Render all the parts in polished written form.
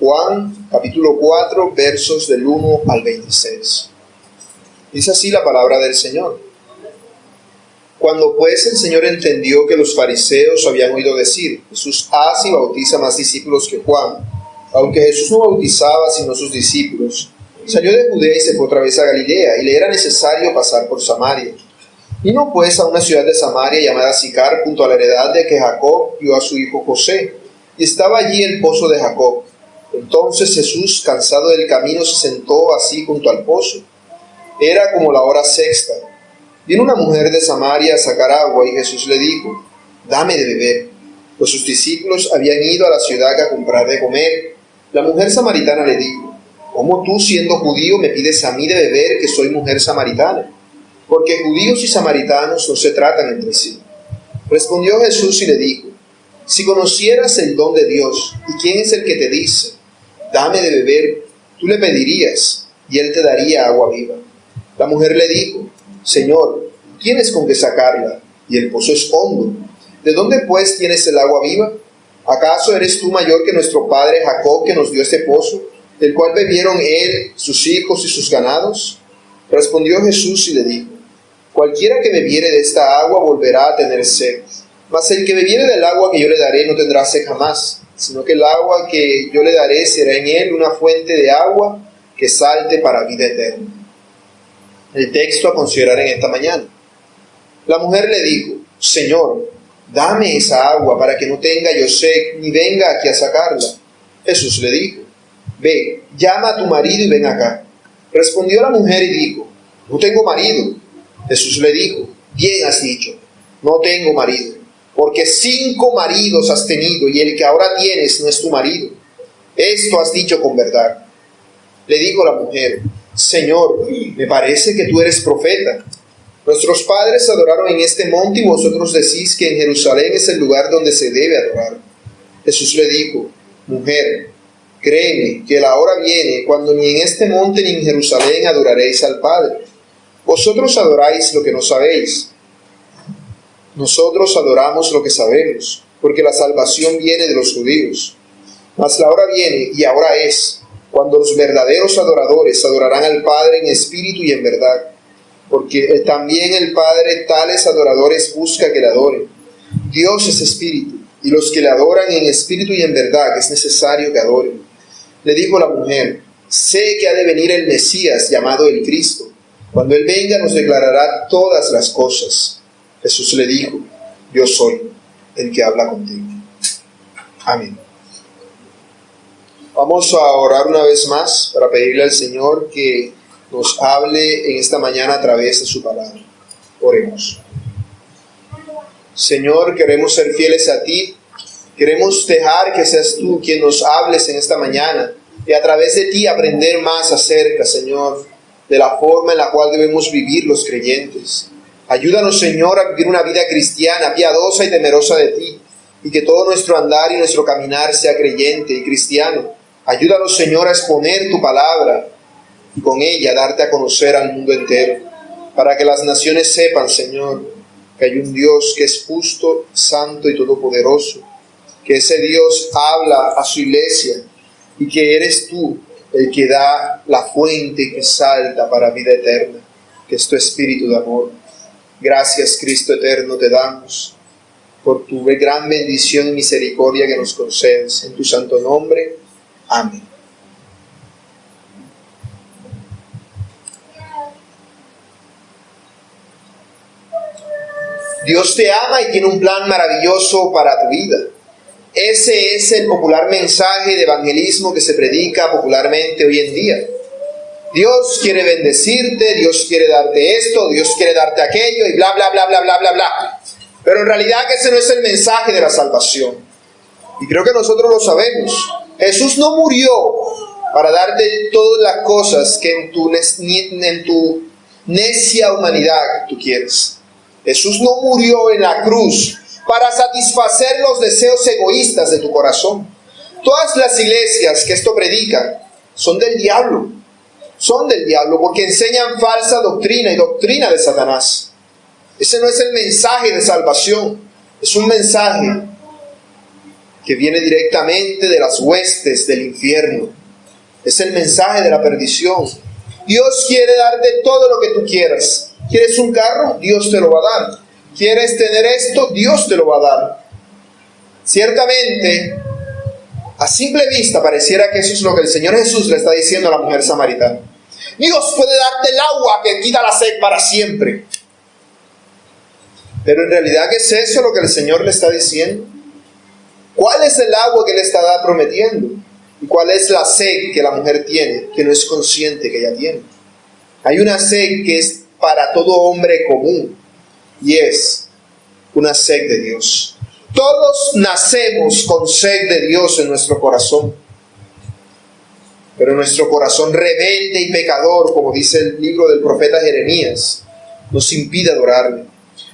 Juan capítulo 4, versos del 1 al 26. Dice así la palabra del Señor. Cuando pues el Señor entendió que los fariseos habían oído decir: Jesús hace y bautiza más discípulos que Juan, aunque Jesús no bautizaba sino sus discípulos, salió de Judea y se fue otra vez a Galilea, y le era necesario pasar por Samaria. Vino pues a una ciudad de Samaria llamada Sicar, junto a la heredad de que Jacob dio a su hijo José, y estaba allí el pozo de Jacob. Entonces Jesús, cansado del camino, se sentó así junto al pozo. Era como la hora sexta. Vino una mujer de Samaria a sacar agua, y Jesús le dijo: dame de beber. Pues sus discípulos habían ido a la ciudad a comprar de comer. La mujer samaritana le dijo: ¿cómo tú, siendo judío, me pides a mí de beber, que soy mujer samaritana? Porque judíos y samaritanos no se tratan entre sí. Respondió Jesús y le dijo: si conocieras el don de Dios, y quién es el que te dice: dame de beber, tú le pedirías, y él te daría agua viva. La mujer le dijo: Señor, tienes con qué sacarla, y el pozo es hondo. ¿De dónde pues tienes el agua viva? ¿Acaso eres tú mayor que nuestro padre Jacob, que nos dio este pozo, del cual bebieron él, sus hijos y sus ganados? Respondió Jesús y le dijo: cualquiera que bebiere de esta agua volverá a tener sed, mas el que bebiere del agua que yo le daré no tendrá sed jamás, sino que el agua que yo le daré será en él una fuente de agua que salte para vida eterna. El texto a considerar en esta mañana. La mujer le dijo: Señor, dame esa agua para que no tenga yo sed, ni venga aquí a sacarla. Jesús le dijo: ve, llama a tu marido y ven acá. Respondió la mujer y dijo: no tengo marido. Jesús le dijo: bien has dicho, no tengo marido, porque 5 maridos has tenido, y el que ahora tienes no es tu marido. Esto has dicho con verdad. Le dijo la mujer: Señor, me parece que tú eres profeta. Nuestros padres adoraron en este monte, y vosotros decís que en Jerusalén es el lugar donde se debe adorar. Jesús le dijo: mujer, créeme que la hora viene cuando ni en este monte ni en Jerusalén adoraréis al Padre. Vosotros adoráis lo que no sabéis. Nosotros adoramos lo que sabemos, porque la salvación viene de los judíos. Mas la hora viene, y ahora es, cuando los verdaderos adoradores adorarán al Padre en espíritu y en verdad, porque también el Padre tales adoradores busca que le adoren. Dios es espíritu, y los que le adoran en espíritu y en verdad es necesario que adoren. Le dijo la mujer: sé que ha de venir el Mesías, llamado el Cristo. Cuando Él venga nos declarará todas las cosas. Jesús le dijo: yo soy el que habla contigo. Amén. Vamos a orar una vez más para pedirle al Señor que nos hable en esta mañana a través de su palabra. Oremos. Señor, queremos ser fieles a ti. Queremos dejar que seas tú quien nos hables en esta mañana y a través de ti aprender más acerca, Señor, de la forma en la cual debemos vivir los creyentes. Ayúdanos, Señor, a vivir una vida cristiana, piadosa y temerosa de ti, y que todo nuestro andar y nuestro caminar sea creyente y cristiano. Ayúdanos, Señor, a exponer tu palabra y con ella darte a conocer al mundo entero, para que las naciones sepan, Señor, que hay un Dios que es justo, santo y todopoderoso, que ese Dios habla a su iglesia y que eres tú el que da la fuente que salta para vida eterna, que es tu espíritu de amor. Gracias, Cristo eterno, te damos por tu gran bendición y misericordia que nos concedes. En tu santo nombre. Amén. Dios te ama y tiene un plan maravilloso para tu vida. Ese es el popular mensaje de evangelismo que se predica popularmente hoy en día. Dios quiere bendecirte, Dios quiere darte esto, Dios quiere darte aquello y bla, bla, bla, bla, bla, bla, bla. Pero en realidad ese no es el mensaje de la salvación. Y creo que nosotros lo sabemos. Jesús no murió para darte todas las cosas que en tu necia humanidad tú quieres. Jesús no murió en la cruz para satisfacer los deseos egoístas de tu corazón. Todas las iglesias que esto predican son del diablo. Son del diablo porque enseñan falsa doctrina y doctrina de Satanás. Ese no es el mensaje de salvación. Es un mensaje que viene directamente de las huestes del infierno. Es el mensaje de la perdición. Dios quiere darte todo lo que tú quieras. ¿Quieres un carro? Dios te lo va a dar. ¿Quieres tener esto? Dios te lo va a dar. Ciertamente, a simple vista pareciera que eso es lo que el Señor Jesús le está diciendo a la mujer samaritana. Dios puede darte el agua que quita la sed para siempre. Pero en realidad, ¿qué es eso lo que el Señor le está diciendo? ¿Cuál es el agua que Él está prometiendo? ¿Y cuál es la sed que la mujer tiene, que no es consciente que ella tiene? Hay una sed que es para todo hombre común, y es una sed de Dios. Todos nacemos con sed de Dios en nuestro corazón. Pero nuestro corazón rebelde y pecador, como dice el libro del profeta Jeremías, nos impide adorarle.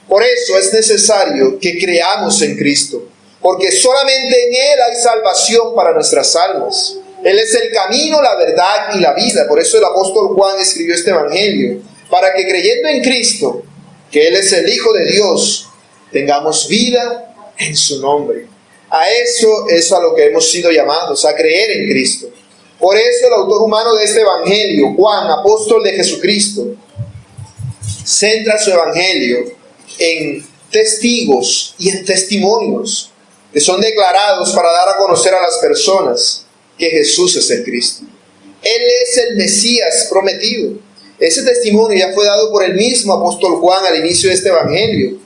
Por eso es necesario que creamos en Cristo, porque solamente en Él hay salvación para nuestras almas. Él es el camino, la verdad y la vida. Por eso el apóstol Juan escribió este evangelio, para que creyendo en Cristo, que Él es el Hijo de Dios, tengamos vida en su nombre. A eso es a lo que hemos sido llamados, a creer en Cristo. Por eso el autor humano de este evangelio, Juan, apóstol de Jesucristo, centra su evangelio en testigos y en testimonios que son declarados para dar a conocer a las personas que Jesús es el Cristo. Él es el Mesías prometido. Ese testimonio ya fue dado por el mismo apóstol Juan al inicio de este evangelio.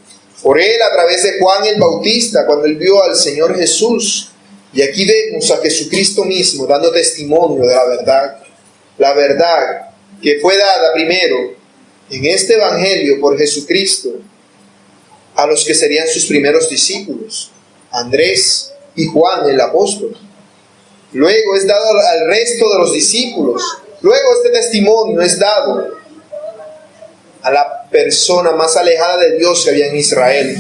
Por él, a través de Juan el Bautista, cuando él vio al Señor Jesús. Y aquí vemos a Jesucristo mismo dando testimonio de la verdad. La verdad que fue dada primero en este evangelio por Jesucristo a los que serían sus primeros discípulos, Andrés y Juan el apóstol. Luego es dado al resto de los discípulos. Luego este testimonio es dado a la persona más alejada de Dios que había en Israel,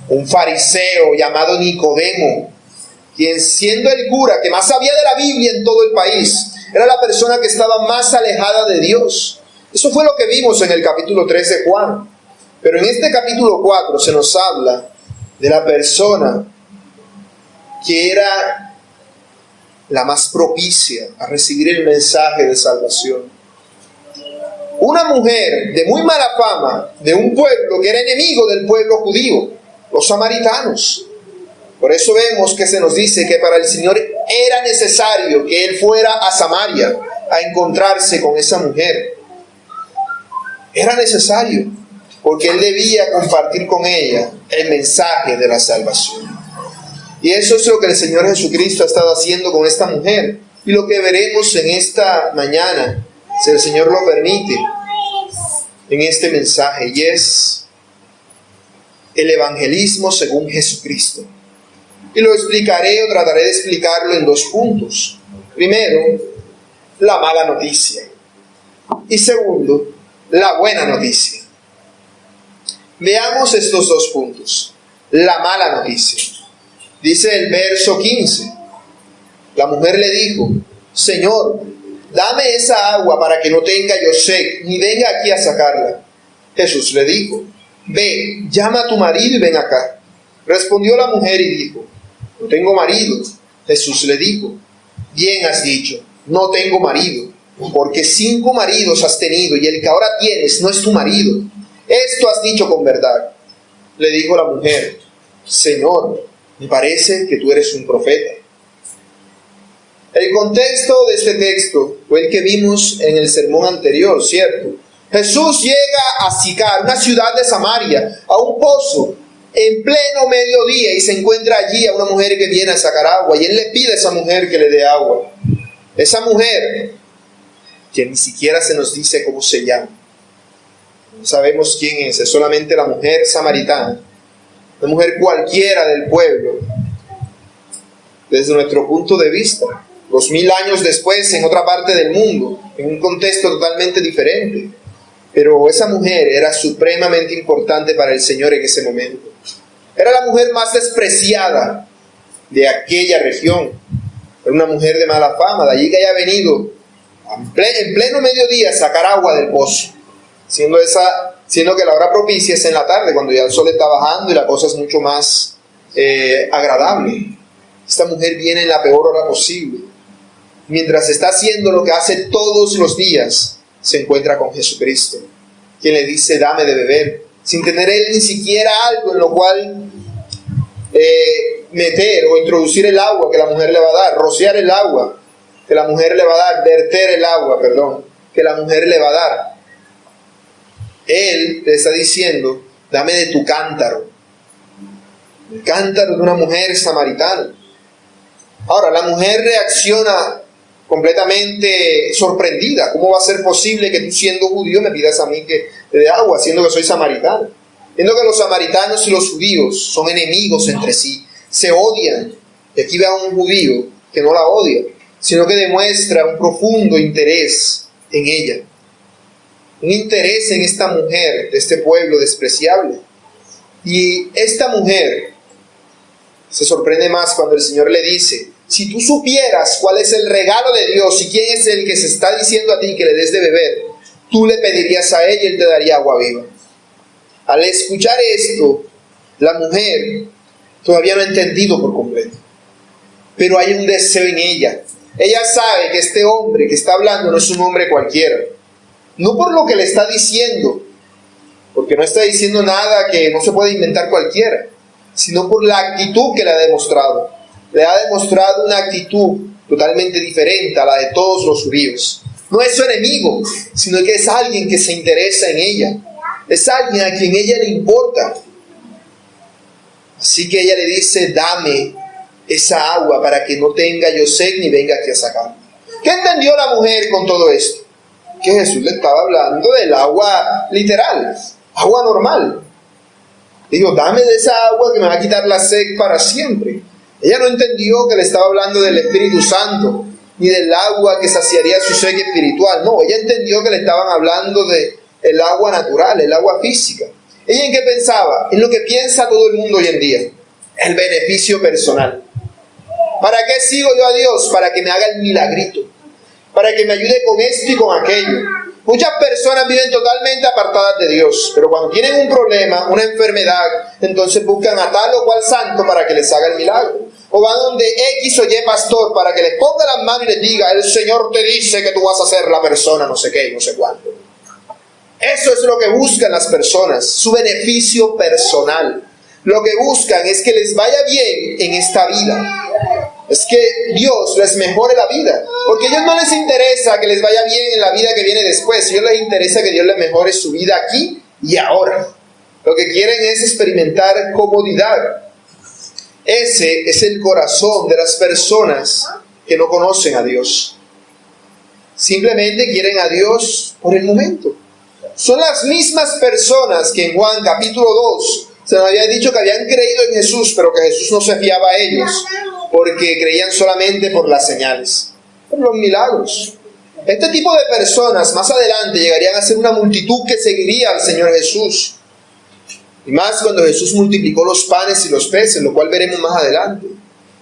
un fariseo llamado Nicodemo, quien siendo el cura que más sabía de la Biblia en todo el país, era la persona que estaba más alejada de Dios. Eso fue lo que vimos en el capítulo 3 de Juan. Pero en este capítulo 4 se nos habla de la persona que era la más propicia a recibir el mensaje de salvación. Una mujer de muy mala fama, de un pueblo que era enemigo del pueblo judío, los samaritanos. Por eso vemos que se nos dice que para el Señor era necesario que Él fuera a Samaria a encontrarse con esa mujer. Era necesario, porque Él debía compartir con ella el mensaje de la salvación. Y eso es lo que el Señor Jesucristo ha estado haciendo con esta mujer. Y lo que veremos en esta mañana, si el Señor lo permite, en este mensaje, y es el evangelismo según Jesucristo. Y lo explicaré o trataré de explicarlo en 2 puntos. Primero, la mala noticia. Y segundo, la buena noticia. Veamos estos 2 puntos. La mala noticia. Dice el verso 15. La mujer le dijo: Señor, dame esa agua para que no tenga yo sed, ni venga aquí a sacarla. Jesús le dijo: Ve, llama a tu marido y ven acá. Respondió la mujer y dijo: No tengo marido. Jesús le dijo: Bien has dicho, no tengo marido, porque 5 maridos has tenido y el que ahora tienes no es tu marido. Esto has dicho con verdad. Le dijo la mujer: Señor, me parece que tú eres un profeta. El contexto de este texto fue el que vimos en el sermón anterior, ¿cierto? Jesús llega a Sicar, una ciudad de Samaria, a un pozo en pleno mediodía, y se encuentra allí a una mujer que viene a sacar agua, y Él le pide a esa mujer que le dé agua. Esa mujer, que ni siquiera se nos dice cómo se llama, no sabemos quién es solamente la mujer samaritana, una mujer cualquiera del pueblo, desde nuestro punto de vista, 2000 años después, en otra parte del mundo, en un contexto totalmente diferente. Pero esa mujer era supremamente importante para el Señor en ese momento. Era la mujer más despreciada de aquella región. Era una mujer de mala fama, de allí que haya venido en pleno mediodía a sacar agua del pozo, siendo que la hora propicia es en la tarde, cuando ya el sol está bajando y la cosa es mucho más agradable. Esta mujer viene en la peor hora posible. Mientras está haciendo lo que hace todos los días, se encuentra con Jesucristo, quien le dice, dame de beber, sin tener él ni siquiera algo en lo cual meter o introducir el agua que la mujer le va a dar, rociar el agua que la mujer le va a dar, verter el agua, que la mujer le va a dar. Él le está diciendo, dame de tu cántaro, el cántaro de una mujer samaritana. Ahora, la mujer reacciona completamente sorprendida. ¿Cómo va a ser posible que tú, siendo judío, me pidas a mí que te dé agua, siendo que soy samaritano? Viendo que los samaritanos y los judíos son enemigos entre sí, se odian. Y aquí ve a un judío que no la odia, sino que demuestra un profundo interés en ella. Un interés en esta mujer de este pueblo despreciable. Y esta mujer se sorprende más cuando el Señor le dice, si tú supieras cuál es el regalo de Dios y quién es el que se está diciendo a ti que le des de beber, tú le pedirías a él y él te daría agua viva. Al escuchar esto, la mujer todavía no ha entendido por completo, pero hay un deseo en ella. Ella sabe que este hombre que está hablando no es un hombre cualquiera, no por lo que le está diciendo, porque no está diciendo nada que no se puede inventar cualquiera, sino por la actitud que le ha demostrado. Le ha demostrado una actitud totalmente diferente a la de todos los judíos. No es su enemigo, sino que es alguien que se interesa en ella. Es alguien a quien ella le importa. Así que ella le dice, dame esa agua para que no tenga yo sed ni venga aquí a sacar. ¿Qué entendió la mujer con todo esto? Que Jesús le estaba hablando del agua literal, agua normal. Digo, dame de esa agua que me va a quitar la sed para siempre. Ella no entendió que le estaba hablando del Espíritu Santo, ni del agua que saciaría su sed espiritual. No, ella entendió que le estaban hablando del agua natural, el agua física. ¿Ella en qué pensaba? En lo que piensa todo el mundo hoy en día, el beneficio personal. ¿Para qué sigo yo a Dios? Para que me haga el milagrito, para que me ayude con esto y con aquello. Muchas personas viven totalmente apartadas de Dios, pero cuando tienen un problema, una enfermedad, entonces buscan a tal o cual santo para que les haga el milagro. O van donde X o Y pastor para que les ponga las manos y les diga, el Señor te dice que tú vas a ser la persona no sé qué y no sé cuánto. Eso es lo que buscan las personas, su beneficio personal. Lo que buscan es que les vaya bien en esta vida. Es que Dios les mejore la vida, porque a ellos no les interesa que les vaya bien en la vida que viene después. A ellos les interesa que Dios les mejore su vida aquí y ahora. Lo que quieren es experimentar comodidad. Ese es el corazón de las personas que no conocen a Dios. Simplemente quieren a Dios por el momento. Son las mismas personas que en Juan capítulo 2 se nos había dicho que habían creído en Jesús, pero que Jesús no se fiaba a ellos, porque creían solamente por las señales, por los milagros. Este tipo de personas más adelante llegarían a ser una multitud que seguiría al Señor Jesús. Y más cuando Jesús multiplicó los panes y los peces, lo cual veremos más adelante.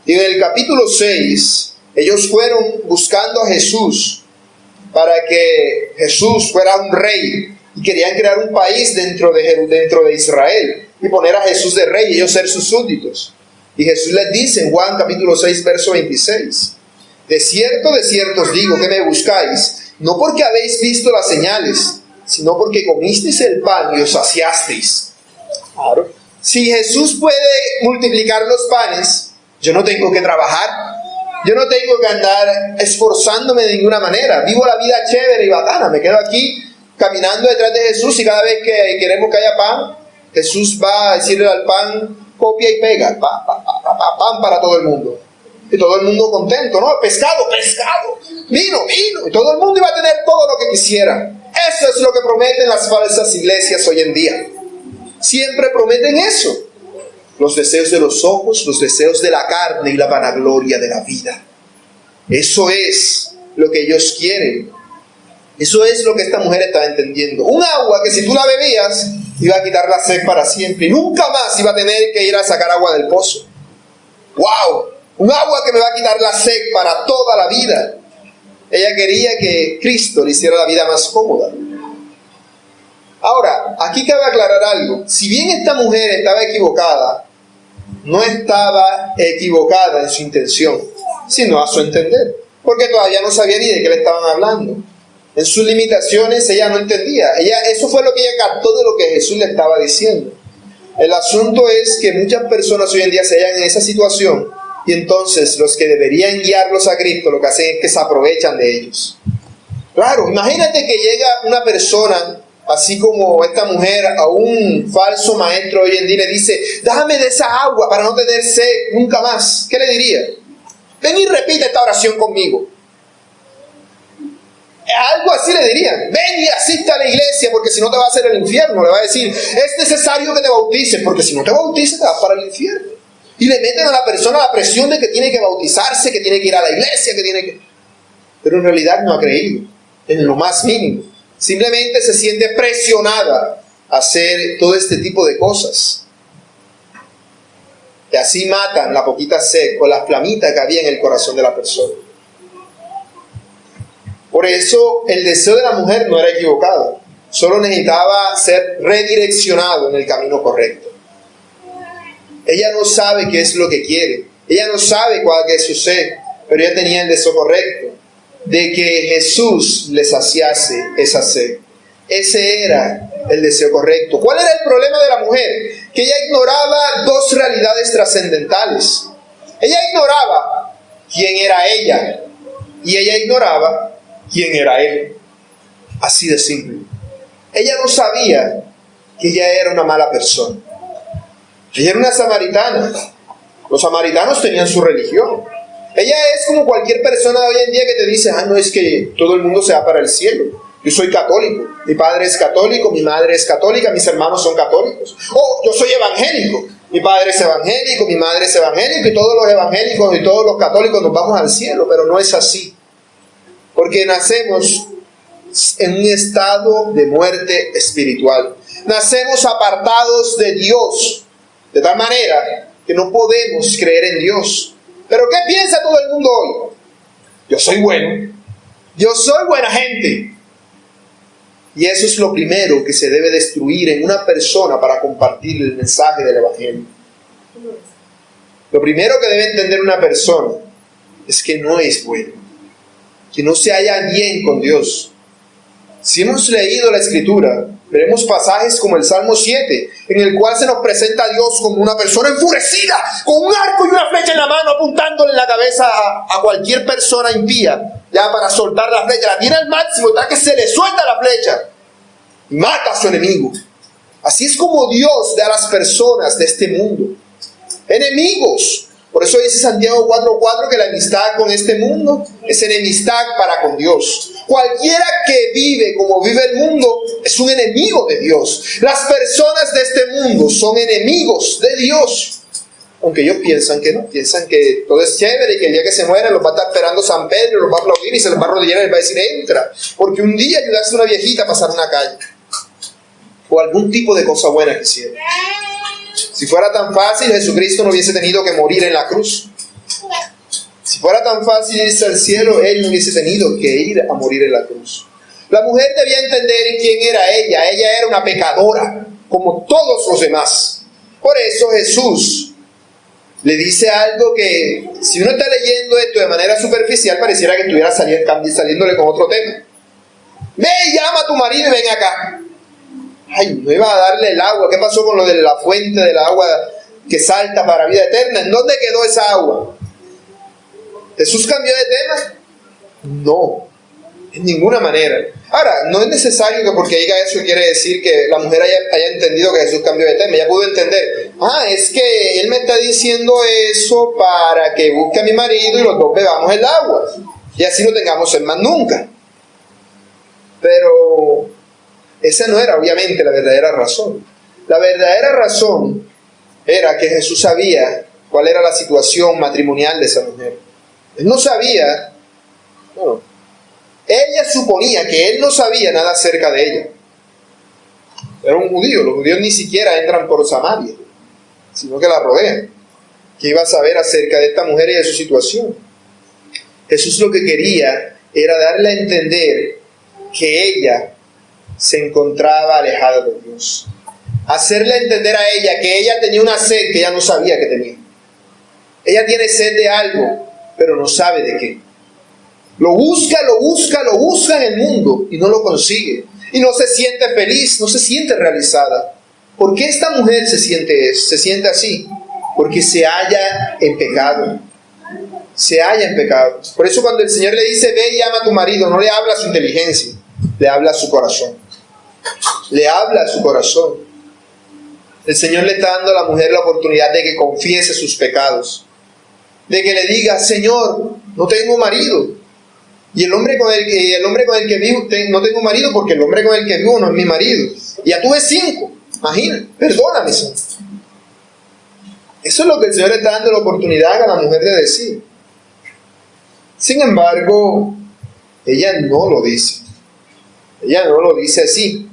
Y en el capítulo 6, ellos fueron buscando a Jesús para que Jesús fuera un rey. Y querían crear un país dentro de Israel y poner a Jesús de rey y ellos ser sus súbditos. Y Jesús les dice en Juan capítulo 6, verso 26, de cierto os digo que me buscáis, no porque habéis visto las señales, sino porque comisteis el pan y os saciasteis. Claro. Si Jesús puede multiplicar los panes, yo no tengo que trabajar, yo no tengo que andar esforzándome de ninguna manera. Vivo la vida chévere y bacana, me quedo aquí caminando detrás de Jesús y cada vez que queremos que haya pan, Jesús va a decirle al pan, copia y pega, pan para todo el mundo. Y todo el mundo contento, ¿no? Pescado, vino, y todo el mundo iba a tener todo lo que quisiera. Eso es lo que prometen las falsas iglesias hoy en día. Siempre prometen eso. Los deseos de los ojos, los deseos de la carne y la vanagloria de la vida. Eso es lo que ellos quieren. Eso es lo que esta mujer estaba entendiendo. Un agua que si tú la bebías, iba a quitar la sed para siempre. Y nunca más iba a tener que ir a sacar agua del pozo. ¡Wow! Un agua que me va a quitar la sed para toda la vida. Ella quería que Cristo le hiciera la vida más cómoda. Ahora, aquí cabe aclarar algo. Si bien esta mujer estaba equivocada, no estaba equivocada en su intención, sino a su entender, porque todavía no sabía ni de qué le estaban hablando. En sus limitaciones ella no entendía. Eso fue lo que ella captó de lo que Jesús le estaba diciendo. El asunto es que muchas personas hoy en día se hallan en esa situación y entonces los que deberían guiarlos a Cristo lo que hacen es que se aprovechan de ellos. Claro, imagínate que llega una persona, así como esta mujer, a un falso maestro hoy en día y le dice: dame de esa agua para no tener sed nunca más. ¿Qué le diría? Ven y repite esta oración conmigo. Algo así le dirían: ven y asista a la iglesia porque si no te va a hacer el infierno. Le va a decir: es necesario que te bautices porque si no te bautices te vas para el infierno. Y le meten a la persona la presión de que tiene que bautizarse, que tiene que ir a la iglesia, que tiene que... Pero en realidad no ha creído en lo más mínimo. Simplemente se siente presionada a hacer todo este tipo de cosas. Y así matan la poquita sed o la flamita que había en el corazón de la persona. Por eso el deseo de la mujer no era equivocado. Solo necesitaba ser redireccionado en el camino correcto. Ella no sabe qué es lo que quiere. Ella no sabe cuál es su sed. Pero ella tenía el deseo correcto de que Jesús le saciase esa sed. Ese era el deseo correcto. ¿Cuál era el problema de la mujer? Que ella ignoraba dos realidades trascendentales. Ella ignoraba quién era ella y ella ignoraba quién era él. Así de simple. Ella no sabía que ella era una mala persona. Ella era una samaritana. Los samaritanos tenían su religión. Ella es como cualquier persona de hoy en día que te dice: no, es que todo el mundo se va para el cielo. Yo soy católico, mi padre es católico, mi madre es católica, mis hermanos son católicos. Yo soy evangélico, mi padre es evangélico, mi madre es evangélica, y todos los evangélicos y todos los católicos nos vamos al cielo. Pero no es así. Porque nacemos en un estado de muerte espiritual. Nacemos apartados de Dios, de tal manera que no podemos creer en Dios. ¿Pero qué piensa todo el mundo hoy? Yo soy bueno. Yo soy buena gente. Y eso es lo primero que se debe destruir en una persona para compartir el mensaje del Evangelio. Lo primero que debe entender una persona es que no es bueno, que no se halla bien con Dios. Si hemos leído la Escritura, veremos pasajes como el Salmo 7, en el cual se nos presenta a Dios como una persona enfurecida, con un arco y una flecha en la mano, apuntándole en la cabeza a cualquier persona impía, ya para soltar la flecha. La tiene al máximo, hasta que se le suelta la flecha y mata a su enemigo. Así es como Dios ve a las personas de este mundo, enemigos. Por eso dice Santiago 4:4 que la amistad con este mundo es enemistad para con Dios. Cualquiera que vive como vive el mundo es un enemigo de Dios. Las personas de este mundo son enemigos de Dios. Aunque ellos piensan que no, piensan que todo es chévere y que el día que se mueran los va a estar esperando San Pedro, los va a aplaudir y se les va a arrodillar y les va a decir: entra, porque un día ayudaste a una viejita a pasar una calle. O algún tipo de cosa buena que hicieron. Si fuera tan fácil, Jesucristo no hubiese tenido que morir en la cruz. Si fuera tan fácil irse al cielo, Él no hubiese tenido que ir a morir en la cruz. La mujer debía entender quién era ella. Ella era una pecadora, como todos los demás. Por eso Jesús le dice algo que, si uno está leyendo esto de manera superficial, pareciera que estuviera saliéndole con otro tema. Ve y llama a tu marido y ven acá. Ay, no iba a darle el agua. ¿Qué pasó con lo de la fuente del agua que salta para vida eterna? ¿En dónde quedó esa agua? ¿Jesús cambió de tema? No, en ninguna manera. Ahora, no es necesario que porque diga eso quiere decir que la mujer haya entendido que Jesús cambió de tema. Ella pudo entender: es que Él me está diciendo eso para que busque a mi marido y los dos bebamos el agua. Y así no tengamos sed más nunca. Pero esa no era obviamente la verdadera razón. La verdadera razón era que Jesús sabía cuál era la situación matrimonial de esa mujer. Él no sabía, ella suponía que Él no sabía nada acerca de ella. Era un judío, los judíos ni siquiera entran por Samaria, sino que la rodean. ¿Qué iba a saber acerca de esta mujer y de su situación? Jesús lo que quería era darle a entender que ella se encontraba alejada de Dios. Hacerle entender a ella que ella tenía una sed que ella no sabía que tenía. Ella tiene sed de algo, pero no sabe de qué. Lo busca, lo busca, lo busca en el mundo y no lo consigue. Y no se siente feliz, no se siente realizada. ¿Por qué esta mujer se siente así? Porque se halla en pecado. Se halla en pecado. Por eso cuando el Señor le dice, ve y ama a tu marido, no le habla a su inteligencia, le habla a su corazón. Le habla a su corazón. El Señor le está dando a la mujer la oportunidad de que confiese sus pecados. De que le diga, Señor, no tengo marido. Y el hombre con el que vivo, no tengo marido porque el hombre con el que vivo no es mi marido. Y ya tuve 5. Imagínate, perdóname, Señor. Eso es lo que el Señor le está dando la oportunidad a la mujer de decir. Sin embargo, ella no lo dice. Ella no lo dice así.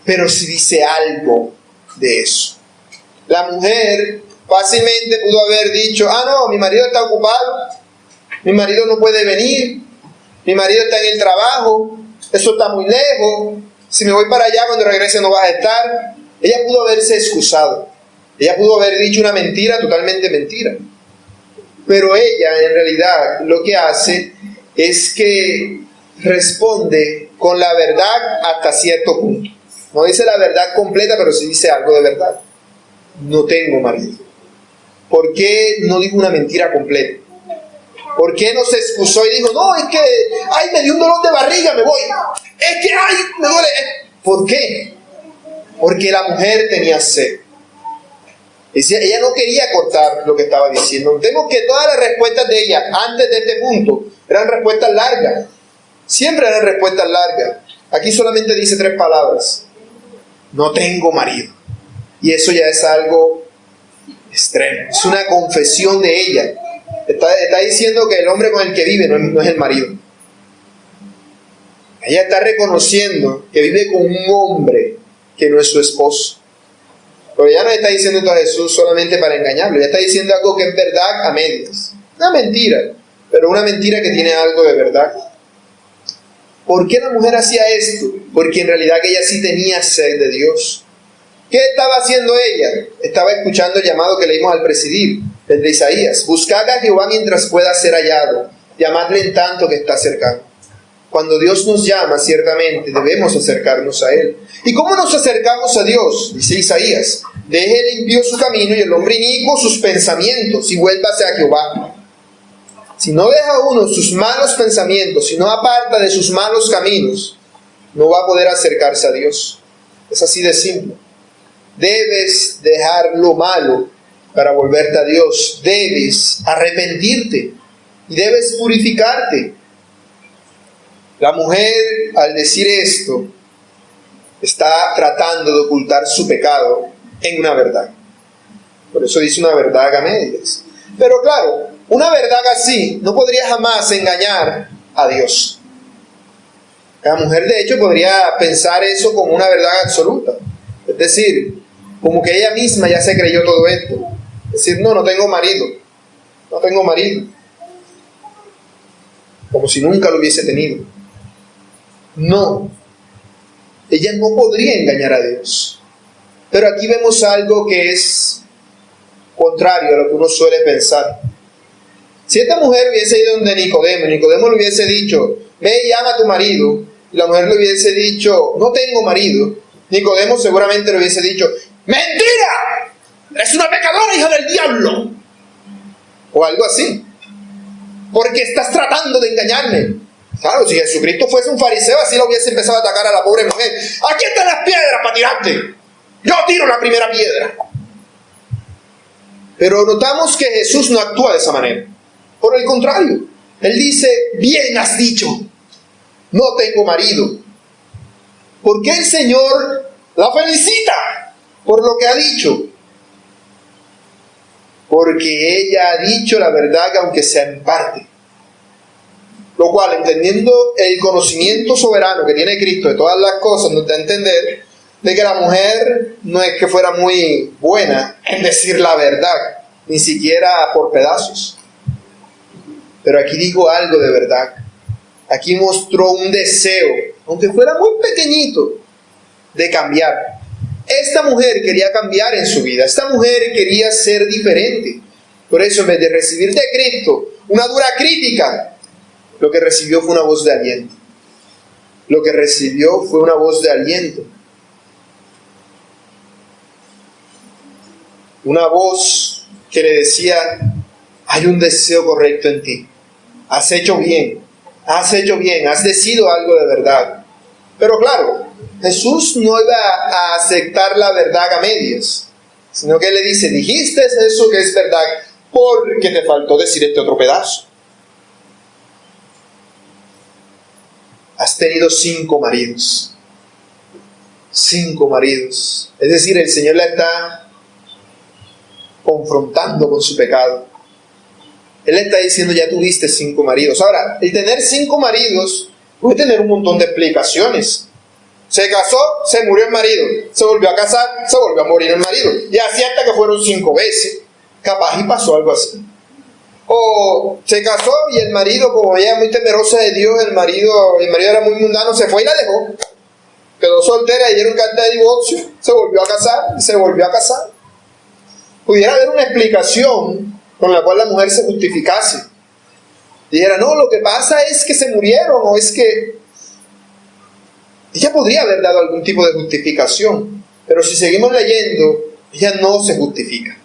Pero sí dice algo de eso. La mujer fácilmente pudo haber dicho, no, mi marido está ocupado, mi marido no puede venir, mi marido está en el trabajo, eso está muy lejos, si me voy para allá cuando regrese no vas a estar. Ella pudo haberse excusado, ella pudo haber dicho una mentira, totalmente mentira. Pero ella en realidad lo que hace es que responde con la verdad hasta cierto punto. No dice la verdad completa, pero sí dice algo de verdad. No tengo marido. ¿Por qué no dijo una mentira completa? ¿Por qué no se excusó y dijo, no, es que, me dio un dolor de barriga, me voy? Es que, me duele. ¿Por qué? Porque la mujer tenía sed. Ella no quería cortar lo que estaba diciendo. Notemos que todas las respuestas de ella, antes de este punto, eran respuestas largas. Siempre eran respuestas largas. Aquí solamente dice 3 palabras. No tengo marido. Y eso ya es algo extremo. Es una confesión de ella. Está diciendo que el hombre con el que vive no es el marido. Ella está reconociendo que vive con un hombre que no es su esposo. Pero ella no está diciendo esto a Jesús solamente para engañarlo. Ella está diciendo algo que es verdad a medias. Una mentira, pero una mentira que tiene algo de verdad. ¿Por qué la mujer hacía esto? Porque en realidad que ella sí tenía sed de Dios. ¿Qué estaba haciendo ella? Estaba escuchando el llamado que leímos al presidir, el de Isaías. Buscad a Jehová mientras pueda ser hallado. Llamadle en tanto que está cercano. Cuando Dios nos llama, ciertamente debemos acercarnos a Él. ¿Y cómo nos acercamos a Dios? Dice Isaías. Deje el impío su camino y el hombre inicuo sus pensamientos y vuélvase a Jehová. Si no deja uno sus malos pensamientos, si no aparta de sus malos caminos, no va a poder acercarse a Dios. Es así de simple. Debes dejar lo malo para volverte a Dios. Debes arrepentirte y debes purificarte. La mujer, al decir esto, está tratando de ocultar su pecado en una verdad. Por eso dice una verdad a medias. Pero claro, una verdad así no podría jamás engañar a Dios. La mujer, de hecho, podría pensar eso como una verdad absoluta. Es decir, como que ella misma ya se creyó todo esto. Es decir, no tengo marido. No tengo marido. Como si nunca lo hubiese tenido. No. Ella no podría engañar a Dios. Pero aquí vemos algo que es contrario a lo que uno suele pensar. Si esta mujer hubiese ido donde Nicodemo, Nicodemo le hubiese dicho, ve y ama a tu marido, y la mujer le hubiese dicho, no tengo marido, Nicodemo seguramente le hubiese dicho, ¡mentira! ¡Eres una pecadora, hija del diablo! O algo así. Porque estás tratando de engañarme. Claro, si Jesucristo fuese un fariseo, así lo hubiese empezado a atacar a la pobre mujer. Aquí están las piedras para tirarte. Yo tiro la primera piedra. Pero notamos que Jesús no actúa de esa manera. Por el contrario, Él dice, bien has dicho, no tengo marido. ¿Por qué el Señor la felicita por lo que ha dicho? Porque ella ha dicho la verdad, aunque sea en parte. Lo cual, entendiendo el conocimiento soberano que tiene Cristo de todas las cosas, nos da a entender de que la mujer no es que fuera muy buena en decir la verdad, ni siquiera por pedazos. Pero aquí dijo algo de verdad. Aquí mostró un deseo, aunque fuera muy pequeñito, de cambiar. Esta mujer quería cambiar en su vida. Esta mujer quería ser diferente. Por eso, en vez de recibir de Cristo una dura crítica, lo que recibió fue una voz de aliento. Lo que recibió fue una voz de aliento. Una voz que le decía: hay un deseo correcto en ti. Has hecho bien, has decidido algo de verdad. Pero claro, Jesús no iba a aceptar la verdad a medias, sino que le dice: dijiste eso que es verdad, porque te faltó decir este otro pedazo. Has tenido 5 maridos. 5 maridos. Es decir, el Señor la está confrontando con su pecado. Él le está diciendo: ya tuviste 5 maridos. Ahora, el tener 5 maridos puede tener un montón de explicaciones. Se casó, se murió el marido. Se volvió a casar, se volvió a morir el marido. Y así hasta que fueron 5 veces. Capaz y pasó algo así. O se casó y el marido, como ella es muy temerosa de Dios, el marido era muy mundano, se fue y la dejó. Quedó soltera y dieron carta de divorcio. Se volvió a casar y se volvió a casar. Pudiera haber una explicación con la cual la mujer se justificase. Dijera: no, lo que pasa es que se murieron, o es que... Ella podría haber dado algún tipo de justificación, pero si seguimos leyendo, ella no se justifica.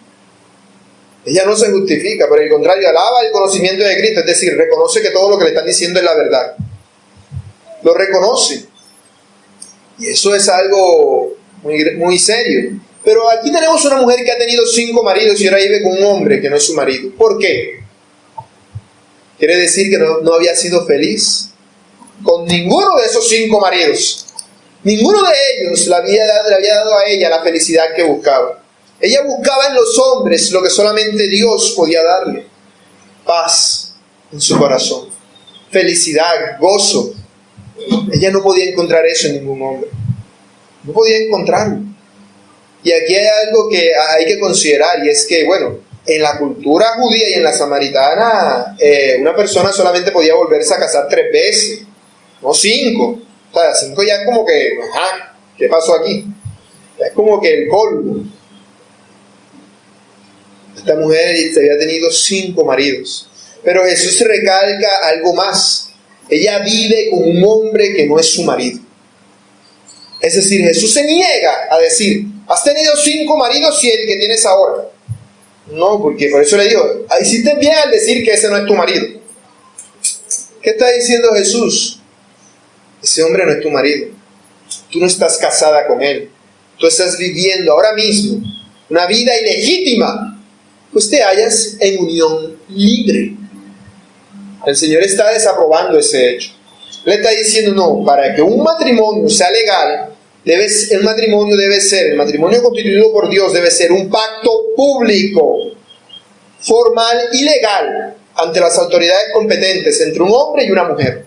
Ella no se justifica, por el contrario, alaba el conocimiento de Cristo, es decir, reconoce que todo lo que le están diciendo es la verdad. Lo reconoce. Y eso es algo muy serio. Pero aquí tenemos una mujer que ha tenido 5 maridos y ahora vive con un hombre que no es su marido. ¿Por qué? Quiere decir que no había sido feliz con ninguno de esos 5 maridos. Ninguno de ellos le había dado a ella la felicidad que buscaba. Ella buscaba en los hombres lo que solamente Dios podía darle: paz en su corazón, felicidad, gozo. Ella no podía encontrar eso en ningún hombre. No podía encontrarlo. Y aquí hay algo que hay que considerar, y es que, bueno, en la cultura judía y en la samaritana, una persona solamente podía volverse a casar 3 veces, no 5. O sea, 5 ya es como que, ajá, ¿qué pasó aquí? Ya es como que el colmo. Esta mujer se había tenido 5 maridos. Pero Jesús recalca algo más. Ella vive con un hombre que no es su marido. Es decir, Jesús se niega a decir: has tenido 5 maridos y el que tienes ahora. No, porque por eso le digo: hiciste bien al decir que ese no es tu marido. ¿Qué está diciendo Jesús? Ese hombre no es tu marido. Tú no estás casada con él. Tú estás viviendo ahora mismo una vida ilegítima, pues te hallas en unión libre. El Señor está desaprobando ese hecho. Le está diciendo: no, para que un matrimonio sea legal, el matrimonio constituido por Dios debe ser un pacto público, formal y legal ante las autoridades competentes entre un hombre y una mujer.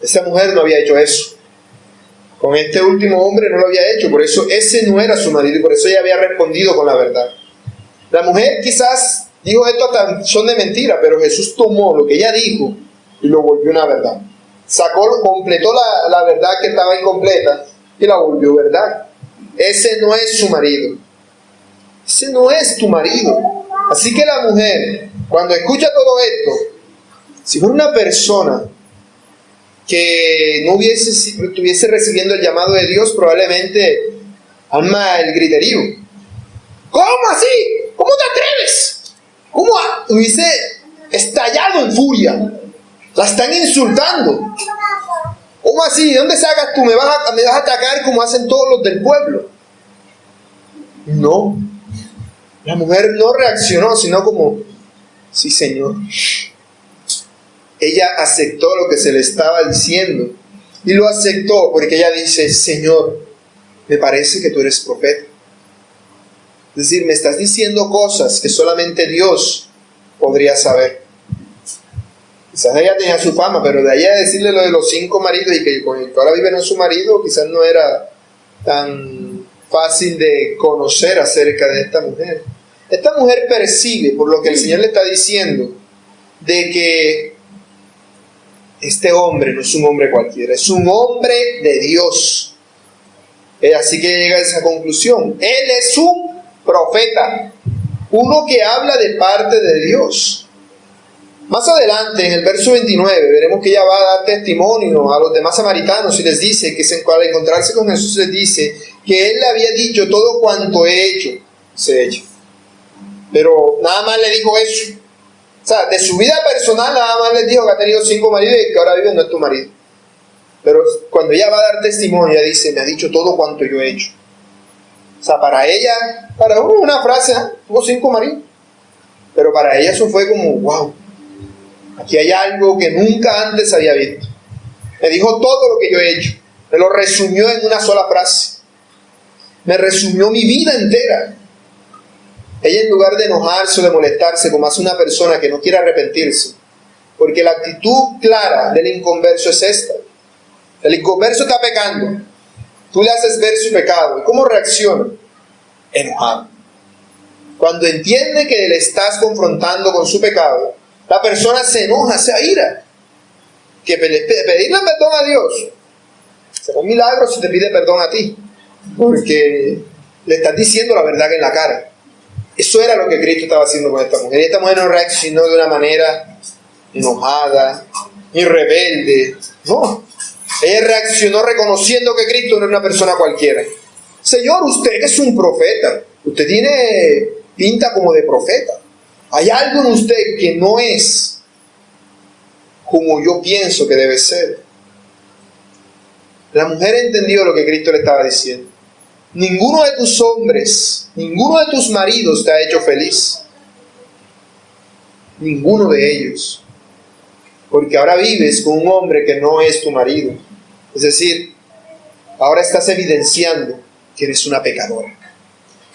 Esa mujer no había hecho eso. Con este último hombre no lo había hecho, por eso ese no era su marido y por eso ella había respondido con la verdad. La mujer quizás dijo esto hasta son de mentira, pero Jesús tomó lo que ella dijo y lo volvió una verdad. Completó la verdad que estaba incompleta y la volvió verdad. Ese no es su marido. Ese no es tu marido. Así que la mujer, cuando escucha todo esto, si fuera una persona que no estuviese recibiendo el llamado de Dios, probablemente arma el griterío. ¿Cómo así? ¿Cómo te atreves? ¿Cómo hubiese estallado en furia? La están insultando. ¿Cómo así? ¿De dónde sacas tú? ¿Me vas a atacar como hacen todos los del pueblo? No. La mujer no reaccionó, sino como: sí, Señor. Ella aceptó lo que se le estaba diciendo. Y lo aceptó porque ella dice: Señor, me parece que tú eres profeta. Es decir, me estás diciendo cosas que solamente Dios podría saber. Quizás ella tenía su fama, pero de ahí a decirle lo de los 5 maridos y que con el que ahora vive no es su marido, quizás no era tan fácil de conocer acerca de esta mujer. Esta mujer percibe, por lo que el Señor le está diciendo, de que este hombre no es un hombre cualquiera, es un hombre de Dios. Así que llega a esa conclusión: Él es un profeta, uno que habla de parte de Dios. Más adelante, en el verso 29, veremos que ella va a dar testimonio a los demás samaritanos y les dice que al encontrarse con Jesús les dice que Él le había dicho todo cuanto he hecho, se hecho. Pero nada más le dijo eso. O sea, de su vida personal nada más les dijo que ha tenido 5 maridos y que ahora vive no es tu marido. Pero cuando ella va a dar testimonio, ella dice, me ha dicho todo cuanto yo he hecho. O sea, para ella, para uno una frase, tuvo 5 maridos. Pero para ella eso fue como, wow, aquí hay algo que nunca antes había visto. Me dijo todo lo que yo he hecho. Me lo resumió en una sola frase. Me resumió mi vida entera. Ella, en lugar de enojarse o de molestarse como hace una persona que no quiere arrepentirse, porque la actitud clara del inconverso es esta. El inconverso está pecando. Tú le haces ver su pecado. ¿Y cómo reacciona? Enojado. Cuando entiende que le estás confrontando con su pecado, la persona se enoja, se aira. Que pedirle perdón a Dios será un milagro si te pide perdón a ti, porque le estás diciendo la verdad en la cara. Eso era lo que Cristo estaba haciendo con esta mujer. Y esta mujer no reaccionó de una manera enojada ni rebelde. No. Ella reaccionó reconociendo que Cristo no era una persona cualquiera. Señor, usted que es un profeta, usted tiene pinta como de profeta. Hay algo en usted que no es como yo pienso que debe ser. La mujer entendió lo que Cristo le estaba diciendo. Ninguno de tus hombres, ninguno de tus maridos te ha hecho feliz. Ninguno de ellos. Porque ahora vives con un hombre que no es tu marido. Es decir, ahora estás evidenciando que eres una pecadora.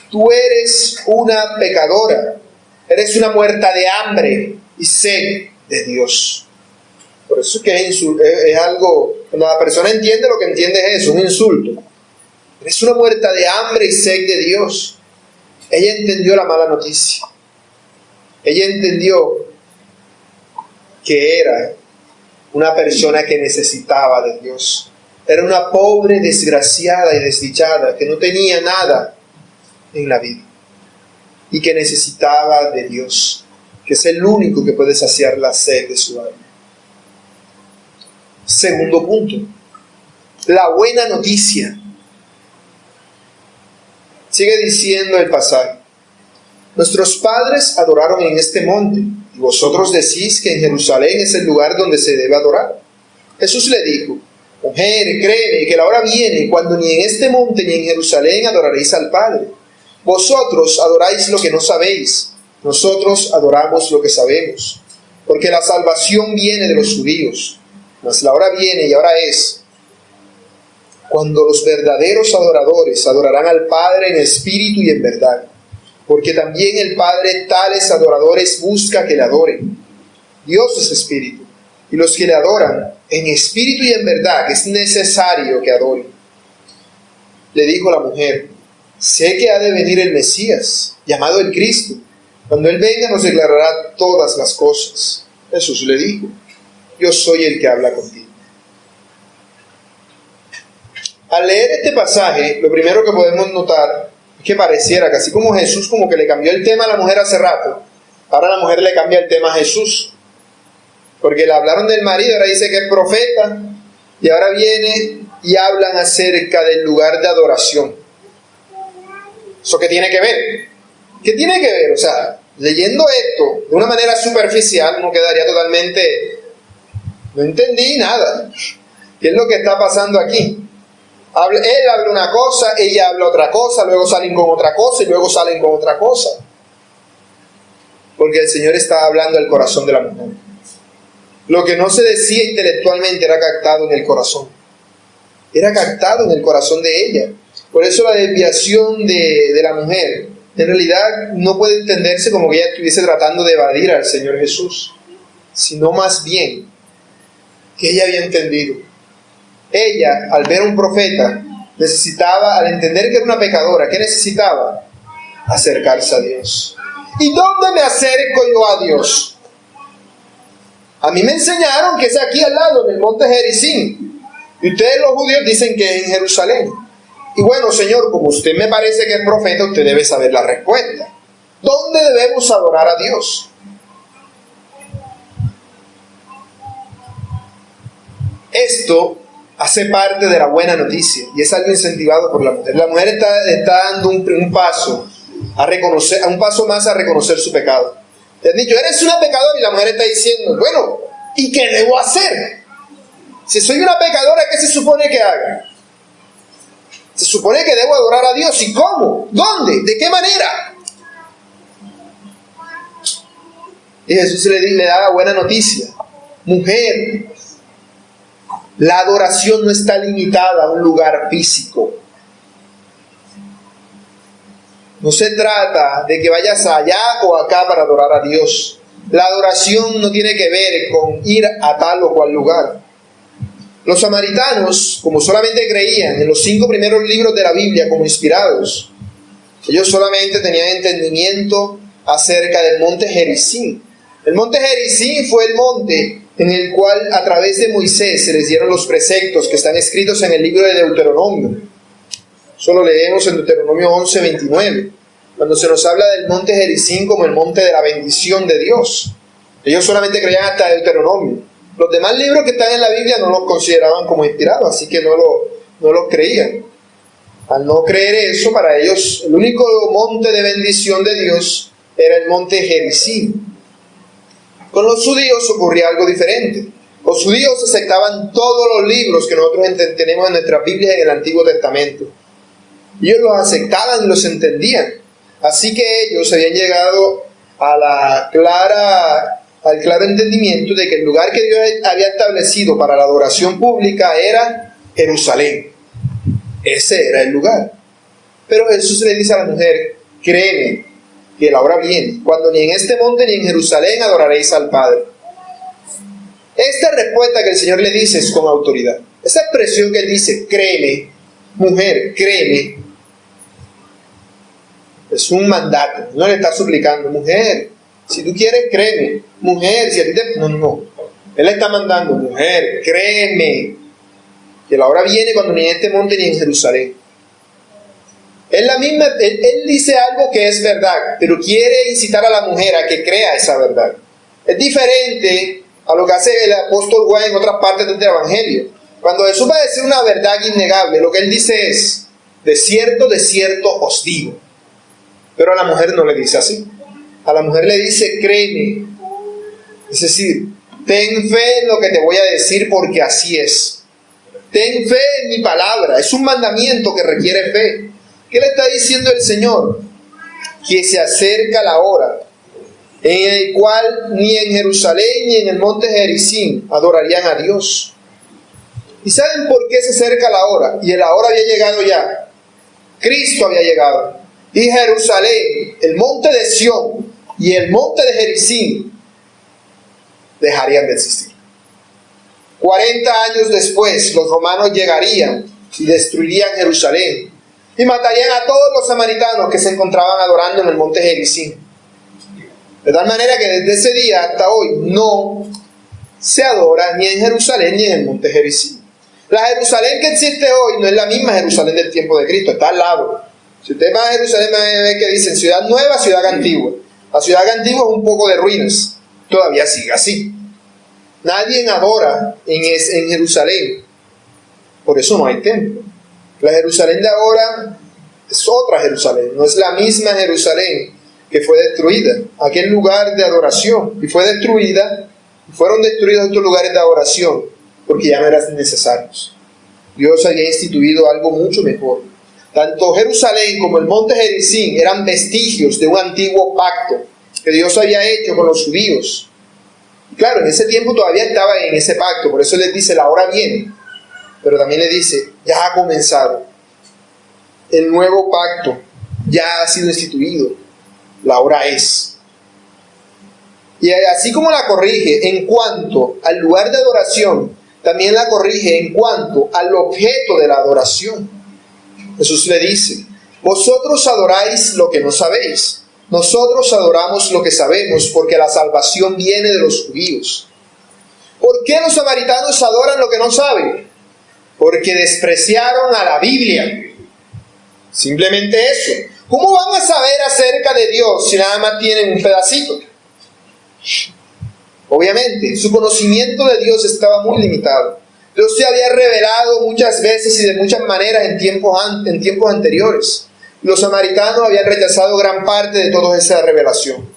Tú eres una pecadora. Eres una muerta de hambre y sed de Dios. Por eso es que es algo, cuando la persona entiende lo que entiende es eso, un insulto. Eres una muerta de hambre y sed de Dios. Ella entendió la mala noticia. Ella entendió que era una persona que necesitaba de Dios. Era una pobre, desgraciada y desdichada que no tenía nada en la vida y que necesitaba de Dios, que es el único que puede saciar la sed de su alma. Segundo punto, la buena noticia. Sigue diciendo el pasaje: nuestros padres adoraron en este monte, y vosotros decís que en Jerusalén es el lugar donde se debe adorar. Jesús le dijo: mujer, créeme que la hora viene cuando ni en este monte ni en Jerusalén adoraréis al Padre. Vosotros adoráis lo que no sabéis, nosotros adoramos lo que sabemos, porque la salvación viene de los judíos. Mas la hora viene y ahora es cuando los verdaderos adoradores adorarán al Padre en espíritu y en verdad, porque también el Padre tales adoradores busca que le adoren. Dios es espíritu, y los que le adoran en espíritu y en verdad es necesario que adoren. Le dijo la mujer: sé que ha de venir el Mesías, llamado el Cristo. Cuando Él venga nos declarará todas las cosas. Jesús le dijo: yo soy el que habla contigo. Al leer este pasaje, lo primero que podemos notar es que pareciera que así como Jesús como que le cambió el tema a la mujer hace rato, ahora la mujer le cambia el tema a Jesús. Porque le hablaron del marido, ahora dice que es profeta, y ahora viene y hablan acerca del lugar de adoración. ¿Eso qué tiene que ver? ¿Qué tiene que ver? O sea, leyendo esto de una manera superficial, uno quedaría totalmente... no entendí nada. ¿Qué es lo que está pasando aquí? Él habla una cosa, ella habla otra cosa, luego salen con otra cosa y luego salen con otra cosa. Porque el Señor estaba hablando del corazón de la mujer. Lo que no se decía intelectualmente era captado en el corazón. Era captado en el corazón de ella. Por eso la desviación de la mujer en realidad no puede entenderse como que ella estuviese tratando de evadir al Señor Jesús, sino más bien que ella había entendido. Ella, al ver a un profeta, necesitaba, al entender que era una pecadora, ¿qué necesitaba? Acercarse a Dios. ¿Y dónde me acerco yo a Dios? A mí me enseñaron que es aquí al lado, en el monte Gerizim. Y ustedes los judíos dicen que es en Jerusalén. Y bueno, Señor, como usted me parece que es profeta, usted debe saber la respuesta. ¿Dónde debemos adorar a Dios? Esto hace parte de la buena noticia y es algo incentivado por la mujer. La mujer está dando un paso un paso más a reconocer su pecado. Te han dicho, eres una pecadora, y la mujer está diciendo, bueno, ¿y qué debo hacer? Si soy una pecadora, ¿qué se supone que haga? Se supone que debo adorar a Dios. ¿Y cómo? ¿Dónde? ¿De qué manera? Y Jesús le da la buena noticia. Mujer, la adoración no está limitada a un lugar físico. No se trata de que vayas allá o acá para adorar a Dios. La adoración no tiene que ver con ir a tal o cual lugar. Los samaritanos, como solamente creían en los 5 primeros libros de la Biblia como inspirados, ellos solamente tenían entendimiento acerca del monte Gerizim. El monte Gerizim fue el monte en el cual a través de Moisés se les dieron los preceptos que están escritos en el libro de Deuteronomio. Eso lo leemos en Deuteronomio 11:29, cuando se nos habla del monte Gerizim como el monte de la bendición de Dios. Ellos solamente creían hasta Deuteronomio. Los demás libros que están en la Biblia no los consideraban como inspirados, así que no los creían. Al no creer eso, para ellos el único monte de bendición de Dios era el monte Gerizim. Con los judíos ocurría algo diferente. Los judíos aceptaban todos los libros que nosotros tenemos en nuestras Biblias en el Antiguo Testamento. Ellos los aceptaban y los entendían. Así que ellos habían llegado al claro entendimiento de que el lugar que Dios había establecido para la adoración pública era Jerusalén. Ese era el lugar. Pero Jesús le dice a la mujer, créeme, que la hora viene, cuando ni en este monte ni en Jerusalén adoraréis al Padre. Esta respuesta que el Señor le dice es con autoridad. Esa expresión que Él dice, créeme, mujer, créeme, es un mandato. No le está suplicando, mujer, si tú quieres, créeme. Mujer, si a ti te... No. Él le está mandando, mujer, créeme, que la hora viene cuando ni en este monte ni en Jerusalén. Él dice algo que es verdad, pero quiere incitar a la mujer a que crea esa verdad. Es diferente a lo que hace el apóstol Juan en otras partes del Evangelio. Cuando Jesús va a decir una verdad innegable, lo que Él dice es, de cierto os digo. Pero a la mujer no le dice así. A la mujer le dice, créeme. Es decir, ten fe en lo que te voy a decir porque así es. Ten fe en mi palabra. Es un mandamiento que requiere fe. ¿Qué le está diciendo el Señor? Que se acerca la hora en el cual ni en Jerusalén ni en el monte Gerizim adorarían a Dios. ¿Y saben por qué se acerca la hora? Y la hora había llegado ya. Cristo había llegado. Y Jerusalén, el monte de Sión y el monte de Gerizim dejarían de existir. 40 años después, los romanos llegarían y destruirían Jerusalén y matarían a todos los samaritanos que se encontraban adorando en el monte Gerizim. De tal manera que desde ese día hasta hoy no se adora ni en Jerusalén ni en el monte Gerizim. La Jerusalén que existe hoy no es la misma Jerusalén del tiempo de Cristo, está al lado. Si usted va a Jerusalén, va a ver que dicen ciudad nueva, ciudad antigua. La ciudad antigua es un poco de ruinas, todavía sigue así. Nadie adora en Jerusalén, por eso no hay templo. La Jerusalén de ahora es otra Jerusalén, no es la misma Jerusalén que fue destruida, aquel lugar de adoración, y fue destruida, fueron destruidos estos lugares de adoración, porque ya no eran necesarios. Dios había instituido algo mucho mejor. Tanto Jerusalén como el monte Gerizim eran vestigios de un antiguo pacto que Dios había hecho con los judíos. Y claro, en ese tiempo todavía estaba en ese pacto, por eso les dice, la hora viene. Pero también le dice, ya ha comenzado. El nuevo pacto ya ha sido instituido. La hora es. Y así como la corrige en cuanto al lugar de adoración, también la corrige en cuanto al objeto de la adoración. Jesús le dice, vosotros adoráis lo que no sabéis. Nosotros adoramos lo que sabemos, porque la salvación viene de los judíos. ¿Por qué los samaritanos adoran lo que no saben? Porque despreciaron a la Biblia. Simplemente eso. ¿Cómo van a saber acerca de Dios si nada más tienen un pedacito? Obviamente, su conocimiento de Dios estaba muy limitado. Dios se había revelado muchas veces y de muchas maneras en tiempos anteriores. Los samaritanos habían rechazado gran parte de toda esa revelación.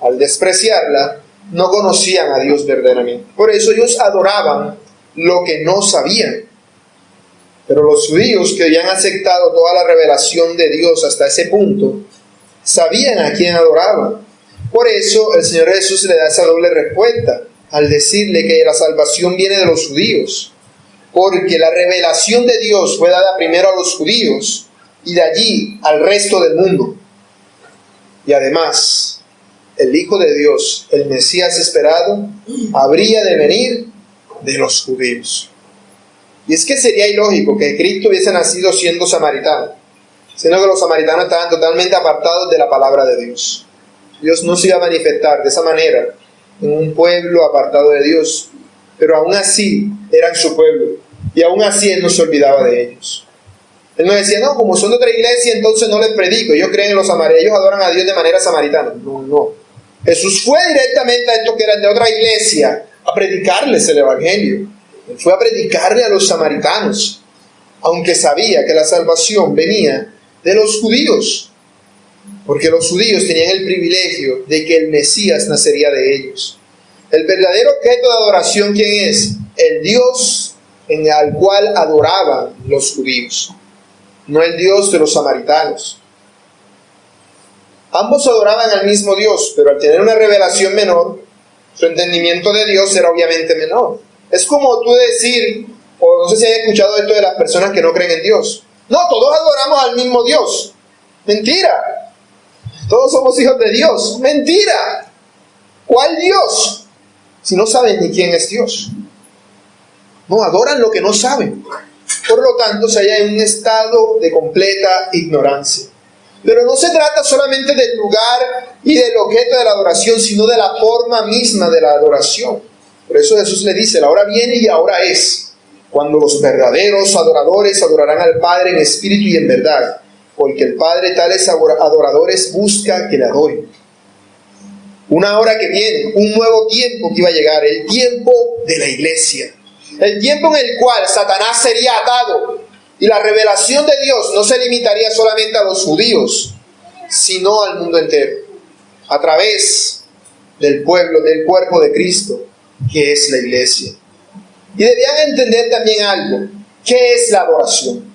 Al despreciarla, no conocían a Dios verdaderamente. Por eso ellos adoraban lo que no sabían. Pero los judíos que habían aceptado toda la revelación de Dios hasta ese punto, sabían a quién adoraban. Por eso el Señor Jesús le da esa doble respuesta al decirle que la salvación viene de los judíos, porque la revelación de Dios fue dada primero a los judíos y de allí al resto del mundo. Y además, el Hijo de Dios, el Mesías esperado, habría de venir de los judíos. Y es que sería ilógico que Cristo hubiese nacido siendo samaritano, sino que los samaritanos estaban totalmente apartados de la palabra de Dios. Dios no se iba a manifestar de esa manera en un pueblo apartado de Dios, pero aún así eran su pueblo, y aún así Él no se olvidaba de ellos. Él no decía, no, como son de otra iglesia, entonces no les predico, ellos creen en los samaritanos, ellos adoran a Dios de manera samaritana. No. Jesús fue directamente a estos que eran de otra iglesia a predicarles el evangelio. Él fue a predicarle a los samaritanos, aunque sabía que la salvación venía de los judíos, porque los judíos tenían el privilegio de que el Mesías nacería de ellos. El verdadero objeto de adoración, ¿quién es? El Dios al cual adoraban los judíos, no el Dios de los samaritanos. Ambos adoraban al mismo Dios, pero al tener una revelación menor, su entendimiento de Dios era obviamente menor. Es como tú decir, o no sé si has escuchado esto de las personas que no creen en Dios. No, todos adoramos al mismo Dios. Mentira. Todos somos hijos de Dios. Mentira. ¿Cuál Dios? Si no saben ni quién es Dios. No, adoran lo que no saben. Por lo tanto, se halla en un estado de completa ignorancia. Pero no se trata solamente del lugar y del objeto de la adoración, sino de la forma misma de la adoración. Por eso Jesús le dice, la hora viene y ahora es, cuando los verdaderos adoradores adorarán al Padre en espíritu y en verdad, porque el Padre tales adoradores busca que le adoren. Una hora que viene, un nuevo tiempo que iba a llegar, el tiempo de la iglesia. El tiempo en el cual Satanás sería atado y la revelación de Dios no se limitaría solamente a los judíos, sino al mundo entero, a través del pueblo, del cuerpo de Cristo, que es la iglesia. Y debían entender también algo, ¿qué es la adoración?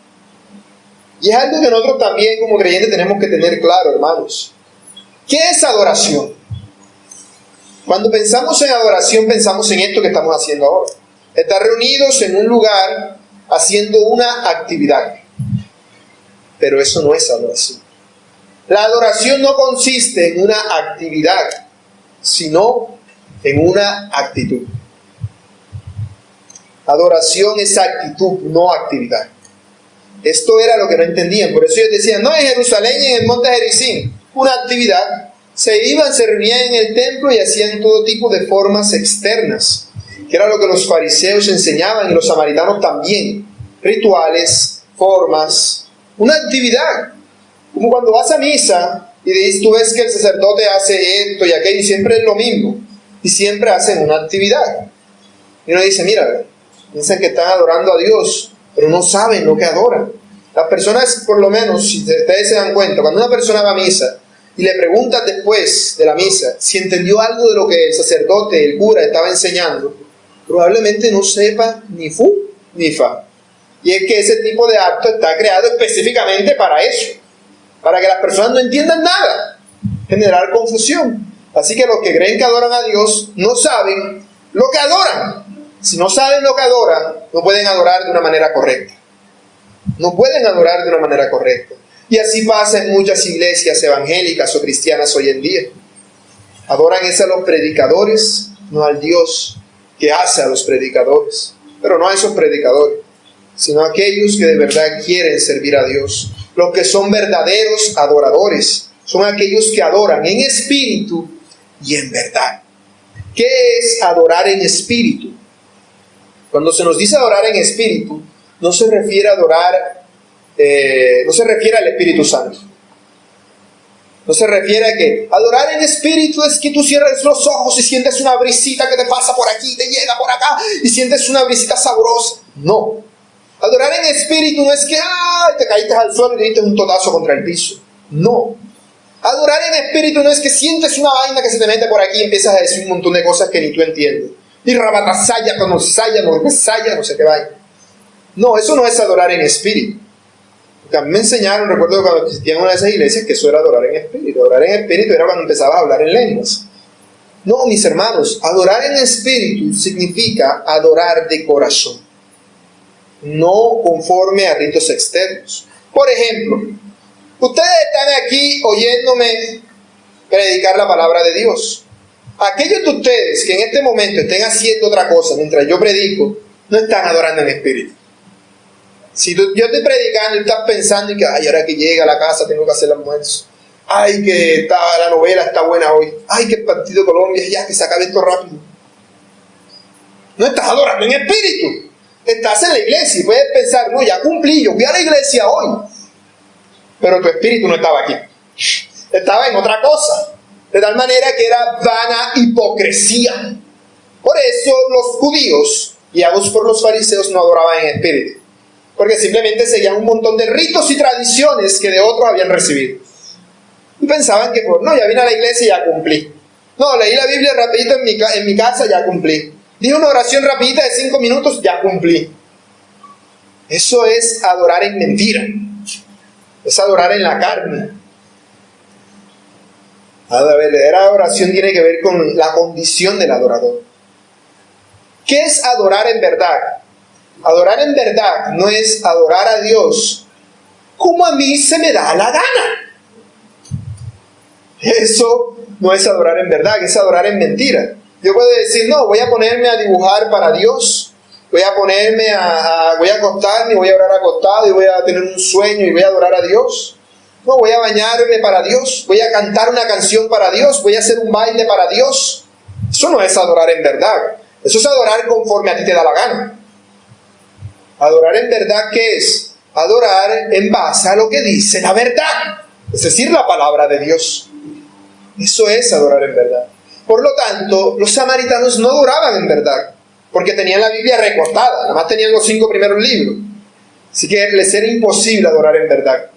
Y es algo que nosotros también como creyentes tenemos que tener claro, hermanos. ¿Qué es adoración? Cuando pensamos en adoración, pensamos en esto que estamos haciendo ahora. Estar reunidos en un lugar haciendo una actividad. Pero eso no es adoración. La adoración no consiste en una actividad, sino en una actitud. Adoración es actitud, no actividad. Esto era lo que no entendían. Por eso ellos decían, no, en Jerusalén, en el monte Gerizim, una actividad. Se iban, se reunían en el templo y hacían todo tipo de formas externas, que era lo que los fariseos enseñaban y los samaritanos también. Rituales, formas, una actividad. Como cuando vas a misa y tú ves que el sacerdote hace esto y aquello, y siempre es lo mismo. Y siempre hacen una actividad. Y uno dice, mira, piensan que están adorando a Dios, pero no saben lo que adoran. Las personas, por lo menos, si ustedes se dan cuenta, cuando una persona va a misa y le preguntan después de la misa si entendió algo de lo que el sacerdote, el cura, estaba enseñando, probablemente no sepa ni fu ni fa. Y es que ese tipo de acto está creado específicamente para eso, para que las personas no entiendan nada, generar confusión. Así que los que creen que adoran a Dios no saben lo que adoran. Si no saben lo que adoran, no pueden adorar de una manera correcta. No pueden adorar de una manera correcta. Y así pasa en muchas iglesias evangélicas o cristianas hoy en día. Adoran es a los predicadores, no al Dios que hace a los predicadores. Pero no a esos predicadores, sino a aquellos que de verdad quieren servir a Dios. Los que son verdaderos adoradores son aquellos que adoran en espíritu y en verdad. ¿Qué es adorar en espíritu? Cuando se nos dice adorar en espíritu, no se refiere a adorar no se refiere al Espíritu Santo. No se refiere a que adorar en espíritu es que tú cierres los ojos y sientes una brisita que te pasa por aquí, te llega por acá y sientes una brisita sabrosa. No. Adorar en espíritu no es que te caíste al suelo y te diste un totazo contra el piso. No. Adorar en espíritu no es que sientes una vaina que se te mete por aquí y empiezas a decir un montón de cosas que ni tú entiendes. Y rabatasaya, conosaya, no sé qué vaina. No, eso no es adorar en espíritu. Porque a mí me enseñaron, recuerdo cuando existían una de esas iglesias, que eso era adorar en espíritu. Adorar en espíritu era cuando empezabas a hablar en lenguas. No, mis hermanos, adorar en espíritu significa adorar de corazón, no conforme a ritos externos. Por ejemplo, ustedes están aquí oyéndome predicar la palabra de Dios. Aquellos de ustedes que en este momento estén haciendo otra cosa mientras yo predico, no están adorando en espíritu. Si yo estoy predicando y estás pensando y que, ahora que llega a la casa tengo que hacer el almuerzo. Ay, que la novela está buena hoy. Ay, que el partido de Colombia, ya que se acabe esto rápido. No estás adorando en espíritu. Estás en la iglesia y puedes pensar, no, ya cumplí, yo fui a la iglesia hoy. Pero tu espíritu no estaba aquí. Estaba en otra cosa. De tal manera que era vana hipocresía. Por eso los judíos, guiados por los fariseos, no adoraban en espíritu. Porque simplemente seguían un montón de ritos y tradiciones que de otros habían recibido. Y pensaban que, pues, no, ya vine a la iglesia y ya cumplí. No, leí la Biblia rapidito en mi casa, ya cumplí. Dije una oración rapidita de 5 minutos, ya cumplí. Eso es adorar en mentira. Es adorar en la carne. La verdadera oración tiene que ver con la condición del adorador. ¿Qué es adorar en verdad? Adorar en verdad no es adorar a Dios como a mí se me da la gana. Eso no es adorar en verdad, es adorar en mentira. Yo puedo decir, no, voy a ponerme a dibujar para Dios, voy a acostarme y voy a orar acostado y voy a tener un sueño y voy a adorar a Dios. No, voy a bañarme para Dios, voy a cantar una canción para Dios, voy a hacer un baile para Dios. Eso no es adorar en verdad. Eso es adorar conforme a ti te da la gana. Adorar en verdad, ¿qué es? Adorar en base a lo que dice la verdad, es decir, la palabra de Dios. Eso es adorar en verdad. Por lo tanto, los samaritanos no adoraban en verdad, porque tenían la Biblia recortada, nada más tenían los 5 primeros libros. Así que les era imposible adorar en verdad.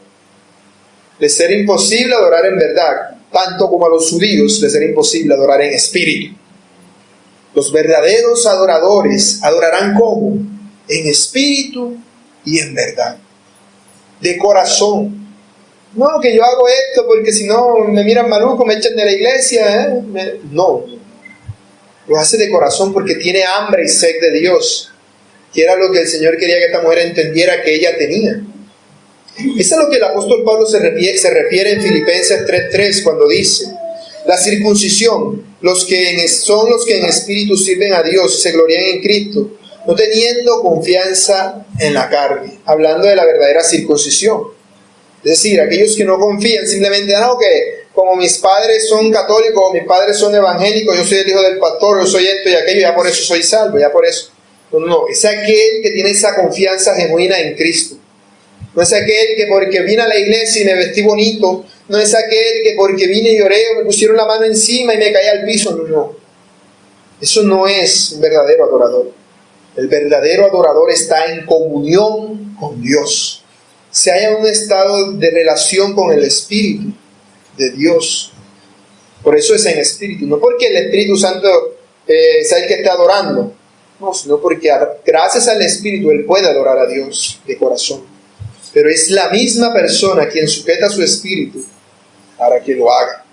Les era imposible adorar en verdad, tanto como a los judíos les era imposible adorar en espíritu. Los verdaderos adoradores adorarán ¿cómo? En espíritu y en verdad, de corazón. No, que yo hago esto porque si no me miran maluco, me echan de la iglesia. No, lo hace de corazón porque tiene hambre y sed de Dios, que era lo que el Señor quería que esta mujer entendiera que ella tenía. Eso es lo que el apóstol Pablo se refiere en Filipenses 3:3 cuando dice: la circuncisión, son los que en espíritu sirven a Dios y se glorían en Cristo, no teniendo confianza en la carne, hablando de la verdadera circuncisión. Es decir, aquellos que no confían simplemente, que como mis padres son católicos, mis padres son evangélicos, yo soy el hijo del pastor, yo soy esto y aquello, ya por eso soy salvo, ya por eso. No, es aquel que tiene esa confianza genuina en Cristo. No es aquel que porque vine a la iglesia y me vestí bonito, no es aquel que porque vine y oré, me pusieron la mano encima y me caí al piso, no. Eso no es un verdadero adorador. El verdadero adorador está en comunión con Dios. Se halla en un estado de relación con el Espíritu de Dios. Por eso es en espíritu. No porque el Espíritu Santo sea el que está adorando. No, sino porque gracias al Espíritu Él puede adorar a Dios de corazón. Pero es la misma persona quien sujeta su espíritu para que lo haga.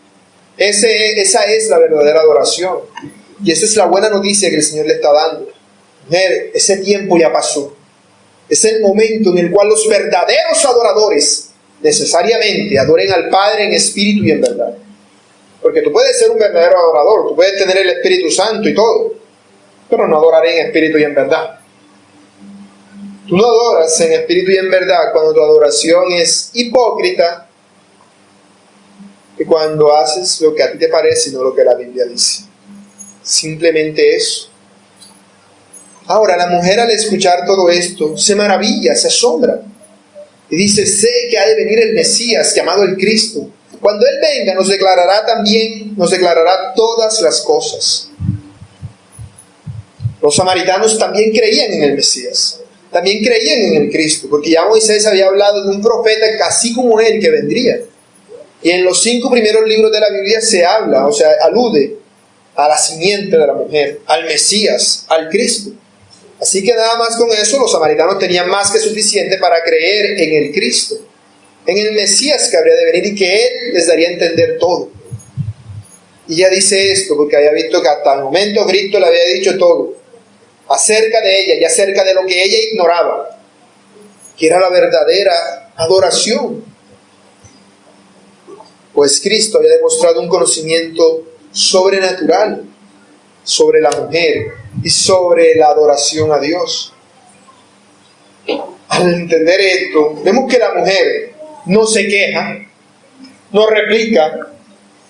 Esa es la verdadera adoración. Y esa es la buena noticia que el Señor le está dando. Mujer, ese tiempo ya pasó. Es el momento en el cual los verdaderos adoradores necesariamente adoren al Padre en espíritu y en verdad. Porque tú puedes ser un verdadero adorador, tú puedes tener el Espíritu Santo y todo, pero no adorar en espíritu y en verdad. Tú no adoras en espíritu y en verdad cuando tu adoración es hipócrita y cuando haces lo que a ti te parece y no lo que la Biblia dice. Simplemente eso. Ahora, la mujer al escuchar todo esto se maravilla, se asombra. Y dice, sé que ha de venir el Mesías, llamado el Cristo. Cuando Él venga, nos declarará todas las cosas. Los samaritanos también creían en el Mesías, también creían en el Cristo, porque ya Moisés había hablado de un profeta así como Él que vendría. Y en los 5 primeros libros de la Biblia se habla, alude a la simiente de la mujer, al Mesías, al Cristo. Así que nada más con eso los samaritanos tenían más que suficiente para creer en el Cristo, en el Mesías que habría de venir y que Él les daría a entender todo. Y ya dice esto porque había visto que hasta el momento Cristo le había dicho todo acerca de ella y acerca de lo que ella ignoraba, que era la verdadera adoración. Pues Cristo había demostrado un conocimiento sobrenatural sobre la mujer y sobre la adoración a Dios. Al entender esto, vemos que la mujer no se queja, no replica,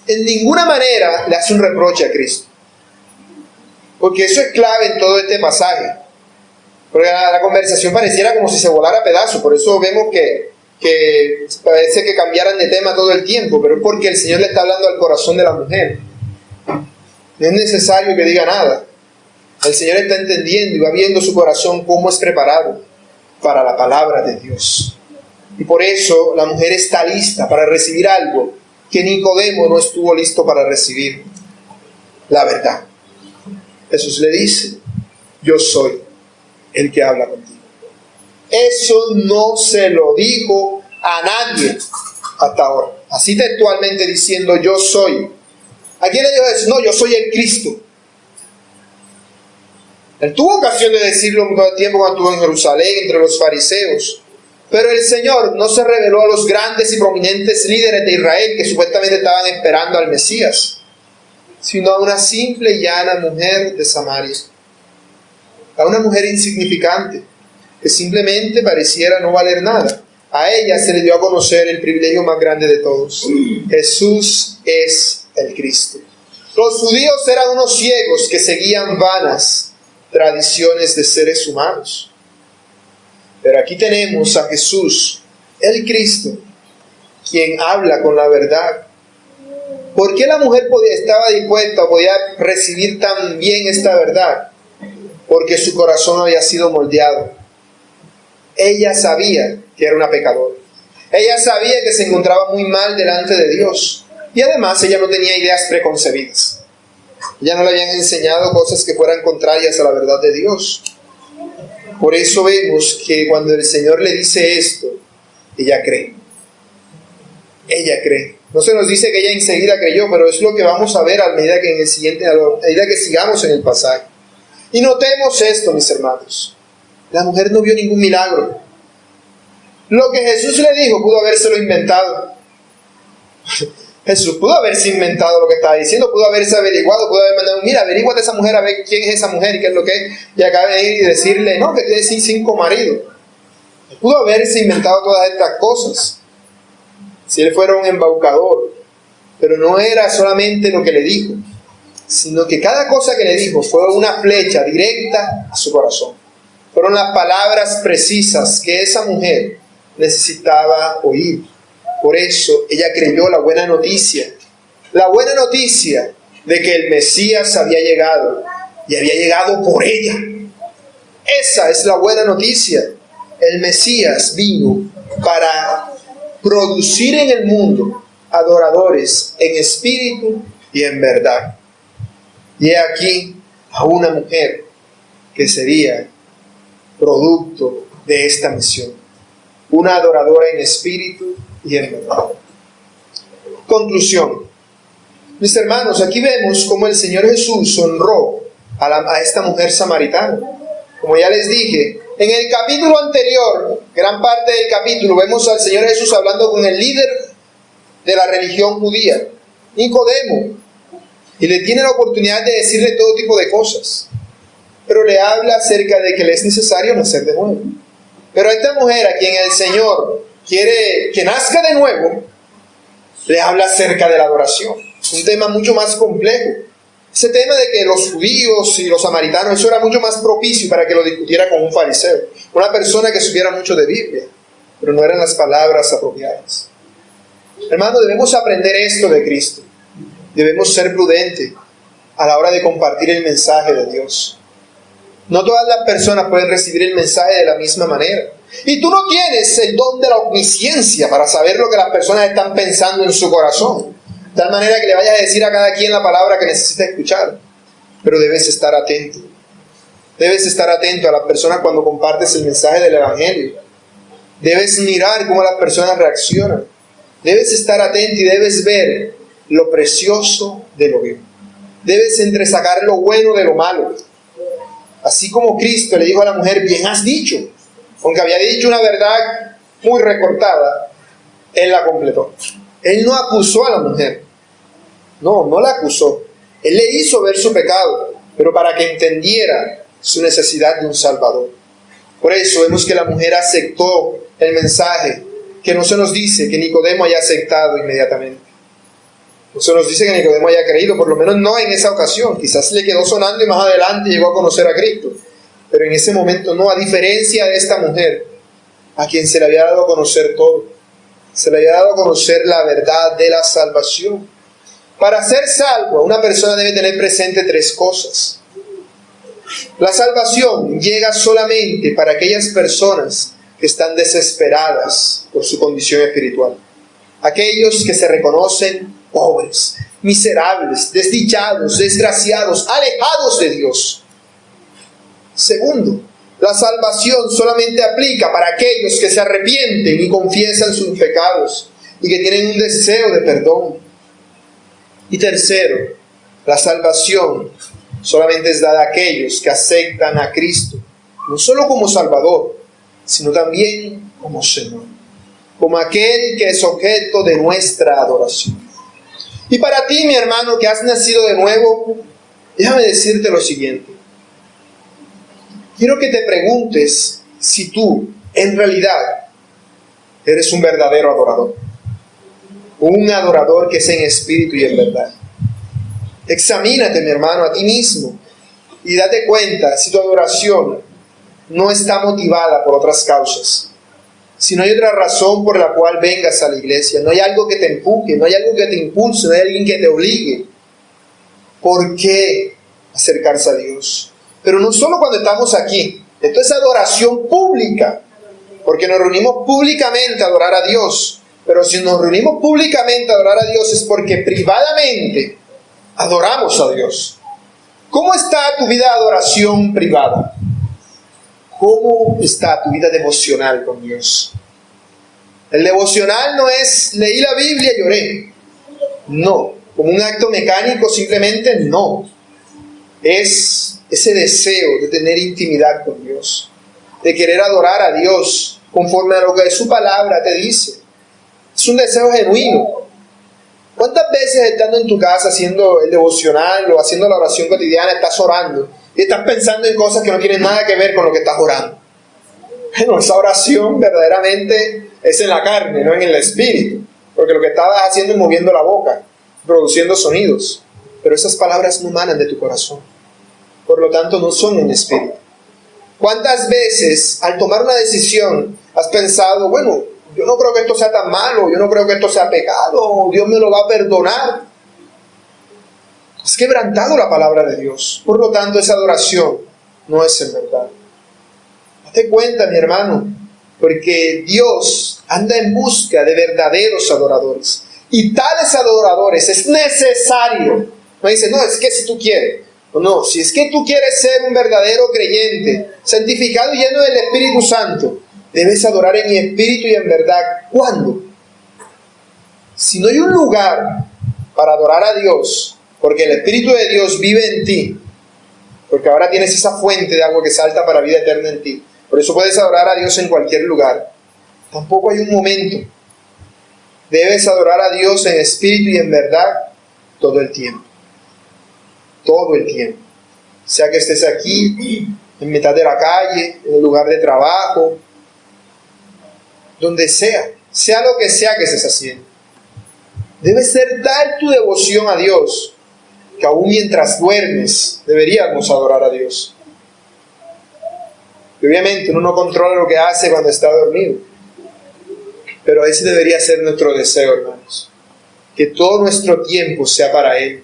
en ninguna manera le hace un reproche a Cristo. Porque eso es clave en todo este pasaje. Porque la conversación pareciera como si se volara a pedazos. Por eso vemos que parece que cambiaran de tema todo el tiempo. Pero es porque el Señor le está hablando al corazón de la mujer. No es necesario que diga nada. El Señor está entendiendo y va viendo su corazón cómo es preparado para la palabra de Dios. Y por eso la mujer está lista para recibir algo que Nicodemo no estuvo listo para recibir: la verdad. Jesús le dice: yo soy el que habla contigo. Eso no se lo dijo a nadie hasta ahora. Así textualmente diciendo: yo soy. ¿A quién le dijo eso? No, yo soy el Cristo. Él tuvo ocasión de decirlo todo el tiempo cuando estuvo en Jerusalén entre los fariseos. Pero el Señor no se reveló a los grandes y prominentes líderes de Israel que supuestamente estaban esperando al Mesías, sino a una simple y llana mujer de Samaria, a una mujer insignificante que simplemente pareciera no valer nada. A ella se le dio a conocer el privilegio más grande de todos: Jesús es el Cristo. Los judíos eran unos ciegos que seguían vanas tradiciones de seres humanos. Pero aquí tenemos a Jesús, el Cristo, quien habla con la verdad. ¿Por qué la mujer estaba dispuesta o podía recibir tan bien esta verdad? Porque su corazón había sido moldeado. Ella sabía que era una pecadora. Ella sabía que se encontraba muy mal delante de Dios. Y además ella no tenía ideas preconcebidas. Ella no le habían enseñado cosas que fueran contrarias a la verdad de Dios. Por eso vemos que cuando el Señor le dice esto, ella cree. Ella cree. No se nos dice que ella enseguida creyó, pero es lo que vamos a ver a medida que sigamos en el pasaje. Y notemos esto, mis hermanos. La mujer no vio ningún milagro. Lo que Jesús le dijo pudo habérselo inventado. Jesús pudo haberse inventado lo que estaba diciendo, pudo haberse averiguado, pudo haber mandado: mira, averíguate a esa mujer a ver quién es esa mujer y qué es lo que es. Y acaba de ir y decirle: no, que tiene 5 maridos. Pudo haberse inventado todas estas cosas si él fuera un embaucador. Pero no era solamente lo que le dijo, sino que cada cosa que le dijo fue una flecha directa a su corazón. Fueron las palabras precisas que esa mujer necesitaba oír. Por eso ella creyó la buena noticia de que el Mesías había llegado y había llegado por ella. Esa es la buena noticia. El Mesías vino para producir en el mundo adoradores en espíritu y en verdad. Y he aquí a una mujer que sería producto de esta misión, una adoradora en espíritu y en verdad. Conclusión. Mis hermanos, aquí vemos cómo el Señor Jesús honró a esta mujer samaritana. Como ya les dije, en el capítulo anterior, gran parte del capítulo, vemos al Señor Jesús hablando con el líder de la religión judía, Nicodemo, y le tiene la oportunidad de decirle todo tipo de cosas, pero le habla acerca de que le es necesario nacer de nuevo. Pero a esta mujer, a quien el Señor quiere que nazca de nuevo, le habla acerca de la adoración, un tema mucho más complejo. Ese tema de que los judíos y los samaritanos, eso era mucho más propicio para que lo discutiera con un fariseo, una persona que supiera mucho de Biblia. pero no eran las palabras apropiadas. Hermano, debemos aprender esto de Cristo. Debemos ser prudentes a la hora de compartir el mensaje de Dios. No todas las personas pueden recibir el mensaje de la misma manera. Y tú no tienes el don de la omnisciencia para saber lo que las personas están pensando en su corazón. De tal manera que le vayas a decir a cada quien la palabra que necesita escuchar. Pero debes estar atento. Debes estar atento a las personas cuando compartes el mensaje del Evangelio. Debes mirar cómo las personas reaccionan. Debes estar atento y debes ver lo precioso de lo vil. Debes entresacar lo bueno de lo malo. Así como Cristo le dijo a la mujer, bien has dicho. Aunque había dicho una verdad muy recortada, Él la completó. Él no acusó a la mujer. No la acusó. Él le hizo ver su pecado, pero para que entendiera su necesidad de un Salvador. Por eso vemos que la mujer aceptó el mensaje, que no se nos dice que Nicodemo haya aceptado inmediatamente. No se nos dice que Nicodemo haya creído, por lo menos no en esa ocasión. Quizás le quedó sonando y más adelante llegó a conocer a Cristo. Pero en ese momento no, a diferencia de esta mujer, a quien se le había dado a conocer todo. Se le había dado a conocer la verdad de la salvación. Para ser salvo, una persona debe tener presente tres cosas. La salvación llega solamente para aquellas personas que están desesperadas por su condición espiritual. Aquellos que se reconocen pobres, miserables, desdichados, desgraciados, alejados de Dios. Segundo, la salvación solamente aplica para aquellos que se arrepienten y confiesan sus pecados y que tienen un deseo de perdón. Y tercero, la salvación solamente es dada a aquellos que aceptan a Cristo, no solo como Salvador, sino también como Señor, como aquel que es objeto de nuestra adoración. Y para ti, mi hermano, que has nacido de nuevo, déjame decirte lo siguiente. Quiero que te preguntes si tú, en realidad, eres un verdadero adorador. Un adorador que es en espíritu y en verdad. Examínate, mi hermano, a ti mismo y date cuenta si tu adoración no está motivada por otras causas. Si no hay otra razón por la cual vengas a la iglesia, no hay algo que te empuje, no hay algo que te impulse, no hay alguien que te obligue. ¿Por qué acercarse a Dios? Pero no solo cuando estamos aquí. Esto es adoración pública, porque nos reunimos públicamente a adorar a Dios. Pero si nos reunimos públicamente a adorar a Dios es porque privadamente adoramos a Dios. ¿Cómo está tu vida de adoración privada? ¿Cómo está tu vida devocional con Dios? El devocional no es leí la Biblia y oré. No, como un acto mecánico simplemente no. Es ese deseo de tener intimidad con Dios, de querer adorar a Dios conforme a lo que su palabra te dice. Es un deseo genuino. ¿Cuántas veces estando en tu casa haciendo el devocional o haciendo la oración cotidiana estás orando y estás pensando en cosas que no tienen nada que ver con lo que estás orando? Bueno, esa oración verdaderamente es en la carne, no en el espíritu, porque lo que estabas haciendo es moviendo la boca, produciendo sonidos, pero esas palabras no emanan de tu corazón, por lo tanto no son en espíritu. ¿Cuántas veces al tomar una decisión has pensado, bueno, yo no creo que esto sea tan malo, yo no creo que esto sea pecado, Dios me lo va a perdonar? Has quebrantado la palabra de Dios, por lo tanto esa adoración no es en verdad. Date cuenta, mi hermano, porque Dios anda en busca de verdaderos adoradores, y tales adoradores es necesario. No dice, no, es que si tú quieres. No, si es que tú quieres ser un verdadero creyente, santificado y lleno del Espíritu Santo, debes adorar en espíritu y en verdad. ¿Cuándo? Si no hay un lugar para adorar a Dios, porque el Espíritu de Dios vive en ti, porque ahora tienes esa fuente de agua que salta para vida eterna en ti, por eso puedes adorar a Dios en cualquier lugar. Tampoco hay un momento. Debes adorar a Dios en espíritu y en verdad todo el tiempo. Todo el tiempo. Sea que estés aquí, en mitad de la calle, en el lugar de trabajo, donde sea lo que sea que estés haciendo. Debe ser tal tu devoción a Dios que aún mientras duermes deberíamos adorar a Dios. Y obviamente uno no controla lo que hace cuando está dormido, Pero ese debería ser nuestro deseo, hermanos. Que todo nuestro tiempo sea para Él.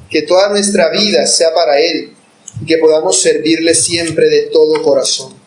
Que toda nuestra vida sea para Él. Y que podamos servirle siempre de todo corazón.